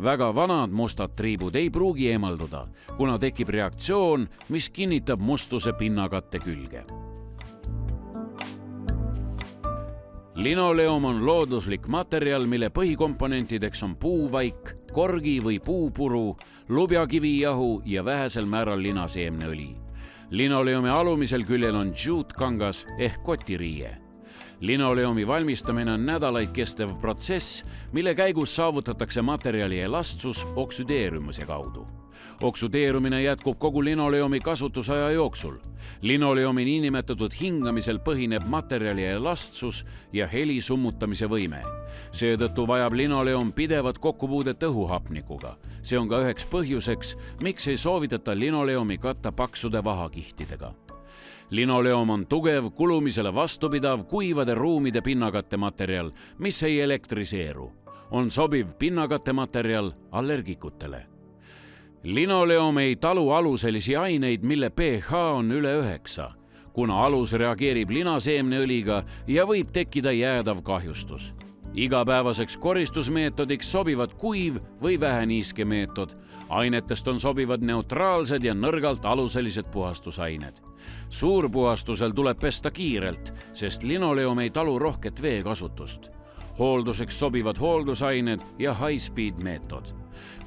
Väga vanad mustad triibud ei pruugi eemalduda, kuna tekib reaktsioon, mis kinnitab mustuse pinnakatte külge. Linoleum on looduslik materjal, mille põhikomponentideks on puuvaik, korgi või puupuru, lubjakivijahu ja vähesel määral linaseemneõli. Linoleumi alumisel küljel on juutkangas ehk kotiriie. Linoleumi valmistamine on nädalaid kestev protsess, mille käigus saavutatakse materjali elastsus oksüdeerumise kaudu. Oksüdeerumine jätkub kogu linoleumi kasutusaja jooksul. Linoleumi niinimetatud hingamisel põhineb materjali elastsus ja heli summutamise võime. Seetõttu vajab linoleum pidevat kokkupuudet õhuhapnikuga. See on ka üheks põhjuseks, miks ei soovitata linoleumi katta paksude vahakihtidega. Linoleum on tugev, kulumisele vastupidav, kuivade ruumide pinnakattematerjal, mis ei elektriseeru. On sobiv pinnakattematerjal allergikutele. Linoleum ei talu aluselisi aineid, mille pH on üle 9, kuna alus reageerib linaseemneõliga ja võib tekkida jäädav kahjustus. Igapäevaseks koristusmeetodiks sobivad kuiv või väheniiske meetod. Ainetest on sobivad neutraalsed ja nõrgalt aluselised puhastusained. Suurpuhastusel tuleb pesta kiirelt, sest linoleum ei talu rohket veekasutust. Hoolduseks sobivad hooldusained ja high-speed meetod.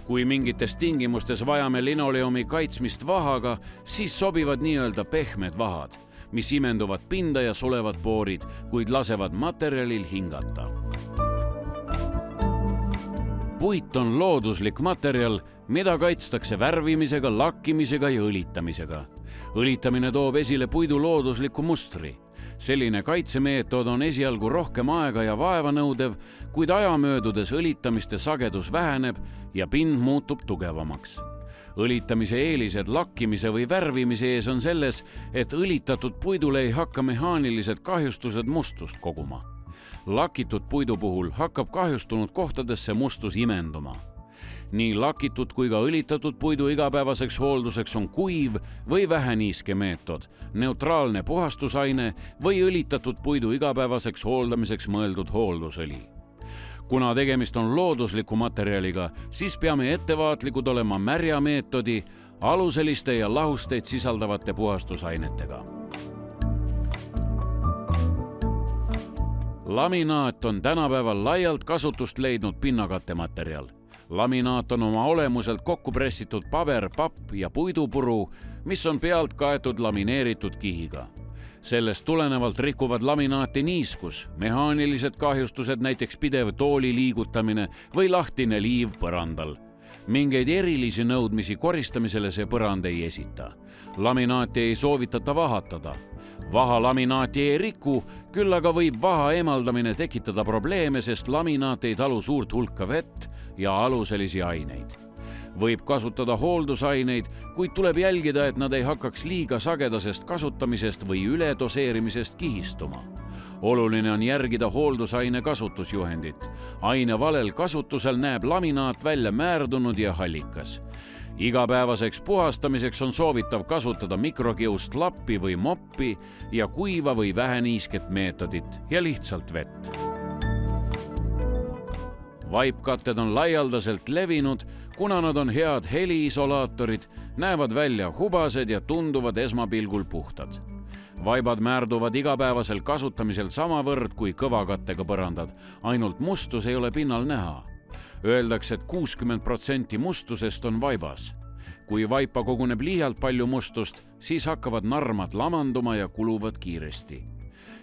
Kui mingites tingimustes vajame linoleumi kaitsmist vahaga, siis sobivad nii-öelda pehmed vahad, mis imenduvad pinda ja sulevad poorid, kuid lasevad materjalil hingata. Puit on looduslik materjal, mida kaitstakse värvimisega, lakkimisega ja õlitamisega. Õlitamine toob esile puidu loodusliku mustri. Selline kaitsemeetod on esialgu rohkem aega ja vaeva nõudev, kuid aja möödudes õlitamiste sagedus väheneb ja pind muutub tugevamaks. Õlitamise eelised lakkimise või värvimise ees on selles, et õlitatud puidule ei hakka mehaanilised kahjustused mustust koguma. Lakitud puidu puhul hakkab kahjustunud kohtadesse mustus imenduma. Nii lakitud kui ka õlitatud puidu igapäevaseks hoolduseks on kuiv või väheniiske meetod, neutraalne puhastusaine või õlitatud puidu igapäevaseks hooldamiseks mõeldud hooldusõli. Kuna tegemist on loodusliku materjaliga, siis peame ettevaatlikud olema märja meetodi, aluseliste ja lahusteid sisaldavate puhastusainetega. Laminaat on tänapäeval laialt kasutust leidnud pinnakattematerjal. Laminaat on oma olemuselt kokku pressitud paber, papp ja puidupuru, mis on pealt kaetud lamineeritud kihiga. Sellest tulenevalt rikuvad laminaati niiskus, mehaanilised kahjustused, näiteks pidev tooli liigutamine või lahtine liiv põrandal. Mingeid erilisi nõudmisi koristamisele see põrand ei esita. Laminaati ei soovitata vahatada. Vaha laminaati ei riku, küll aga võib vaha eemaldamine tekitada probleeme, sest laminaat ei talu suurt hulka vett ja aluselisi aineid. Võib kasutada hooldusaineid, kuid tuleb jälgida, et nad ei hakkaks liiga sagedasest kasutamisest või üledoseerimisest kihistuma. Oluline on järgida hooldusaine kasutusjuhendit. Aine valel kasutusel näeb laminaat välja määrdunud ja hallikas. Igapäevaseks puhastamiseks on soovitav kasutada mikrokiust lappi või moppi ja kuiva või väheniisket meetodit ja lihtsalt vett. Vaipkatted on laialdaselt levinud, kuna nad on head heliisolaatorid, näevad välja hubased ja tunduvad esmapilgul puhtad. Vaibad määrduvad igapäevasel kasutamisel samavõrd kui kõvakattega põrandad, ainult mustus ei ole pinnal näha. Öeldakse, et 60% mustusest on vaibas. Kui vaipa koguneb liialt palju mustust, siis hakkavad narmad lamanduma ja kuluvad kiiresti.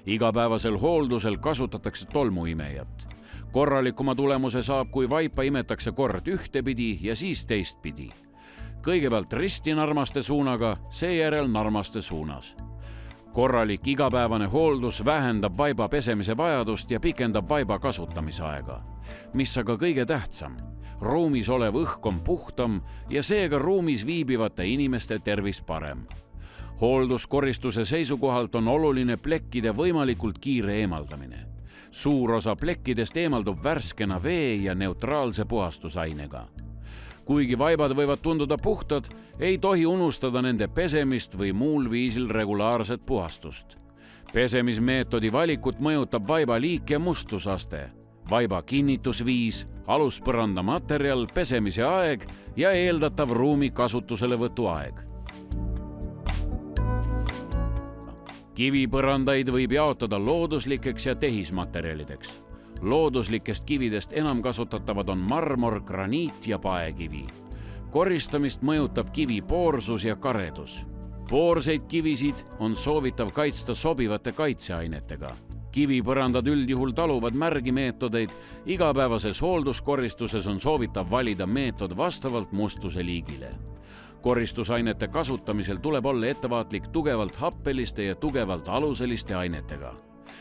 Igapäevasel hooldusel kasutatakse tolmuimejat. Korralikuma tulemuse saab, kui vaipa imetakse kord ühtepidi ja siis teistpidi. Kõigepealt ristinarmaste suunaga, seejärel narmaste suunas. Korralik igapäevane hooldus vähendab vaiba pesemise vajadust ja pikendab vaiba kasutamise aega. Mis aga kõige tähtsam, ruumis olev õhk on puhtam ja seega ruumis viibivate inimeste tervis parem. Hoolduskoristuse seisukohalt on oluline plekkide võimalikult kiire eemaldamine. Suur osa plekkidest eemaldub värskena vee ja neutraalse puhastusainega. Kuigi vaibad võivad tunduda puhtad, ei tohi unustada nende pesemist või muul viisil regulaarset puhastust. Pesemismeetodi valikut mõjutab vaiba liik ja mustusaste, vaiba kinnitusviis, aluspõranda materjal, pesemise aeg ja eeldatav ruumi kasutuselevõtu aeg. Kivipõrandaid võib jaotada looduslikeks ja tehismaterjalideks. Looduslikest kividest enam kasutatavad on marmor, graniit ja paekivi. Koristamist mõjutab kivi poorsus ja karedus. Poorseid kivisid on soovitav kaitsta sobivate kaitseainetega. Kivipõrandad üldjuhul taluvad märgi meetodeid, igapäevases hoolduskoristuses on soovitav valida meetod vastavalt mustuse liigile. Koristusainete kasutamisel tuleb olla ettevaatlik tugevalt happeliste ja tugevalt aluseliste ainetega.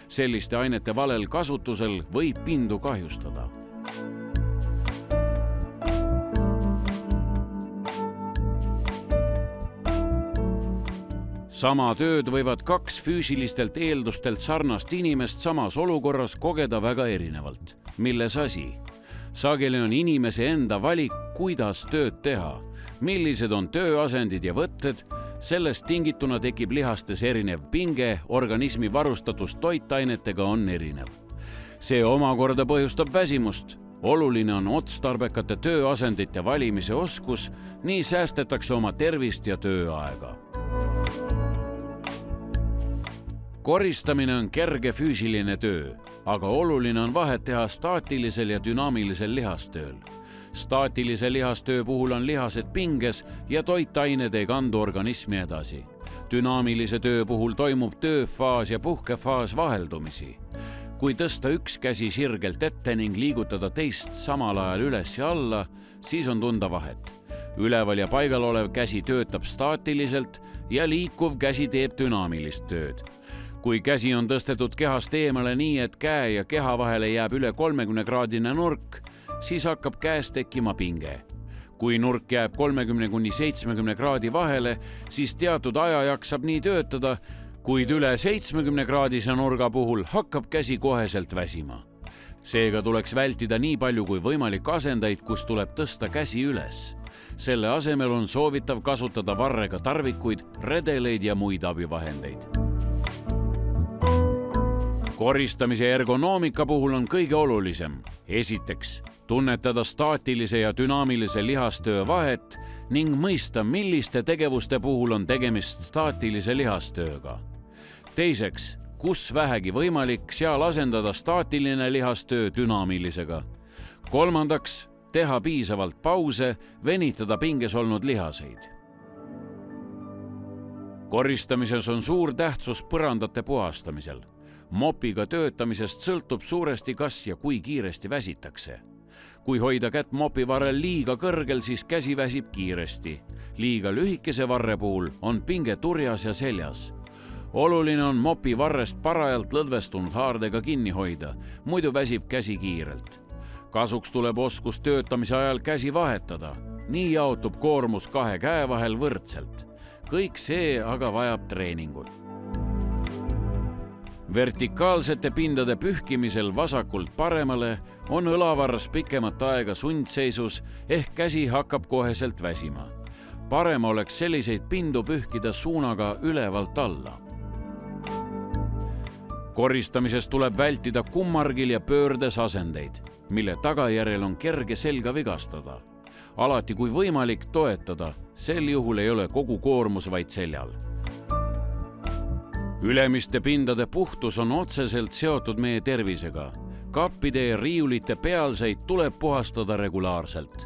Selliste ainete valel kasutusel võib pindu kahjustada. Sama tööd võivad kaks füüsilistelt eeldustelt sarnast inimest samas olukorras kogeda väga erinevalt. Milles asi? Sageli on inimese enda valik, kuidas tööd teha. Millised on tööasendid ja võtted? Sellest tingituna tekib lihastes erinev pinge, organismi varustatus toitainetega on erinev. See omakorda põhjustab väsimust. Oluline on otstarbekate tööasendite valimise oskus, nii säästetakse oma tervist ja tööaega. Koristamine on kerge füüsiline töö, aga oluline on vahet teha staatilisel ja dünaamilisel lihastööl. Staatilise lihastöö puhul on lihased pinges ja toitained ei kandu organismi edasi. Dünaamilise töö puhul toimub tööfaas ja puhkefaas vaheldumisi. Kui tõsta üks käsi sirgelt ette ning liigutada teist samal ajal üles ja alla, siis on tunda vahet. Üleval ja paigal olev käsi töötab staatiliselt ja liikuv käsi teeb dünaamilist tööd. Kui käsi on tõstetud kehast eemale nii, et käe ja keha vahele jääb üle 30-kraadine nurk, siis hakkab käes tekkima pinge. Kui nurk jääb 30–70 kraadi vahele, siis teatud aja jaksab nii töötada, kuid üle 70-kraadise nurga puhul hakkab käsi koheselt väsima. Seega tuleks vältida nii palju kui võimalik asendaid, kus tuleb tõsta käsi üles. Selle asemel on soovitav kasutada varrega tarvikuid, redeleid ja muid abivahendeid. Koristamise ergonoomika puhul on kõige olulisem. Esiteks, tunnetada staatilise ja dünaamilise lihastöö vahet ning mõista, milliste tegevuste puhul on tegemist staatilise lihastööga. Teiseks, kus vähegi võimalik, seal asendada staatiline lihastöö dünaamilisega. Kolmandaks, teha piisavalt pause, venitada pinges olnud lihaseid. Koristamises on suur tähtsus põrandate puhastamisel. Mopiga töötamisest sõltub suuresti, kas ja kui kiiresti väsitakse. Kui hoida kätt mopi varrel liiga kõrgel, siis käsi väsib kiiresti. Liiga lühikese varre puhul on pinge turjas ja seljas. Oluline on mopi varrest parajalt lõdvestunud haardega kinni hoida, muidu väsib käsi kiirelt. Kasuks tuleb oskus töötamise ajal käsi vahetada. Nii jaotub koormus kahe käe vahel võrdselt. Kõik see aga vajab treeningut. Vertikaalsete pindade pühkimisel vasakult paremale on õlavarras pikemat aega sundseisus ehk käsi hakkab koheselt väsima. Parem oleks selliseid pindu pühkida suunaga ülevalt alla. Koristamises tuleb vältida kummargil ja pöördes asendeid, mille tagajärjel on kerge selga vigastada. Alati kui võimalik toetada, sel juhul ei ole kogu koormus vaid seljal. Ülemiste pindade puhtus on otseselt seotud meie tervisega. Kappide ja riiulite pealseid tuleb puhastada regulaarselt.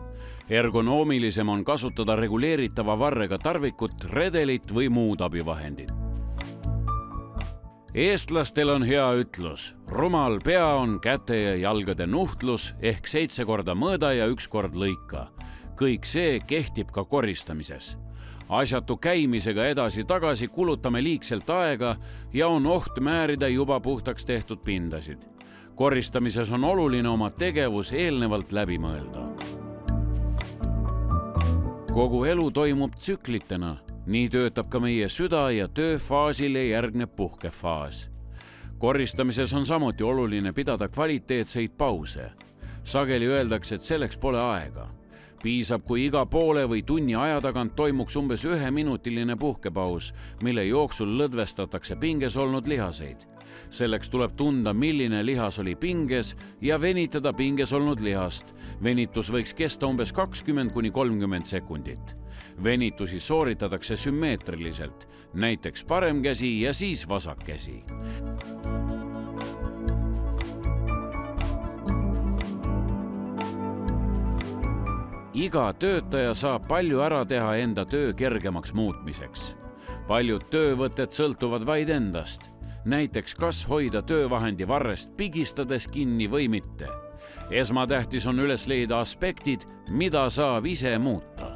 Ergonoomilisem on kasutada reguleeritava varrega tarvikut, redelit või muud abivahendid. Eestlastel on hea ütlus. Rumal pea on käte ja jalgade nuhtlus ehk 7 korda mõõda ja 1 kord lõika. Kõik see kehtib ka koristamises. Asjatu käimisega edasi-tagasi kulutame liigselt aega ja on oht määrida juba puhtaks tehtud pindasid. Koristamises on oluline oma tegevus eelnevalt läbi mõelda. Kogu elu toimub tsüklitena. Nii töötab ka meie süda ja tööfaasile järgneb puhkefaas. Koristamises on samuti oluline pidada kvaliteetseid pause. Sageli öeldakse, et selleks pole aega. Piisab, kui iga poole või tunni aja tagant toimuks umbes 1-minutiline puhkepaus, mille jooksul lõdvestatakse pinges olnud lihaseid. Selleks tuleb tunda, milline lihas oli pinges ja venitada pinges olnud lihast. Venitus võiks kesta umbes 20–30 sekundit. Venitusi sooritatakse sümmeetriliselt, näiteks parem käsi ja siis vasak käsi. Iga töötaja saab palju ära teha enda töö kergemaks muutmiseks. paljud töövõtted sõltuvad vaid endast. Näiteks kas hoida töövahendi varrest pigistades kinni või mitte. Esmatähtis on üles leida aspektid, mida saab ise muuta.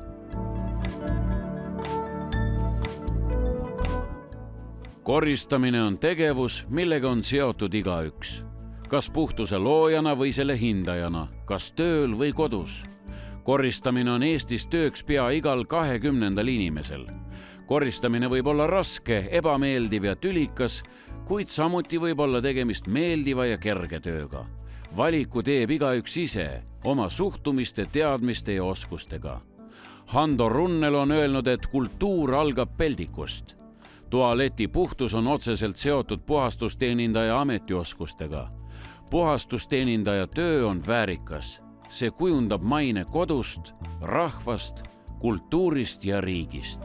Koristamine on tegevus, millega on seotud igaüks. Kas puhtuse loojana või selle hindajana, kas tööl või kodus. Koristamine on Eestis tööks pea igal 20. inimesel. Koristamine võib olla raske, ebameeldiv ja tülikas, kuid samuti võib olla tegemist meeldiva ja kerge tööga. Valiku teeb igaüks ise, oma suhtumiste, teadmiste ja oskustega. Hando Runnel on öelnud, et kultuur algab peldikust. Tualeti puhtus on otseselt seotud puhastusteenindaja ametioskustega. Puhastusteenindaja töö on väärikas. See kujundab maine kodust, rahvast, kultuurist ja riigist.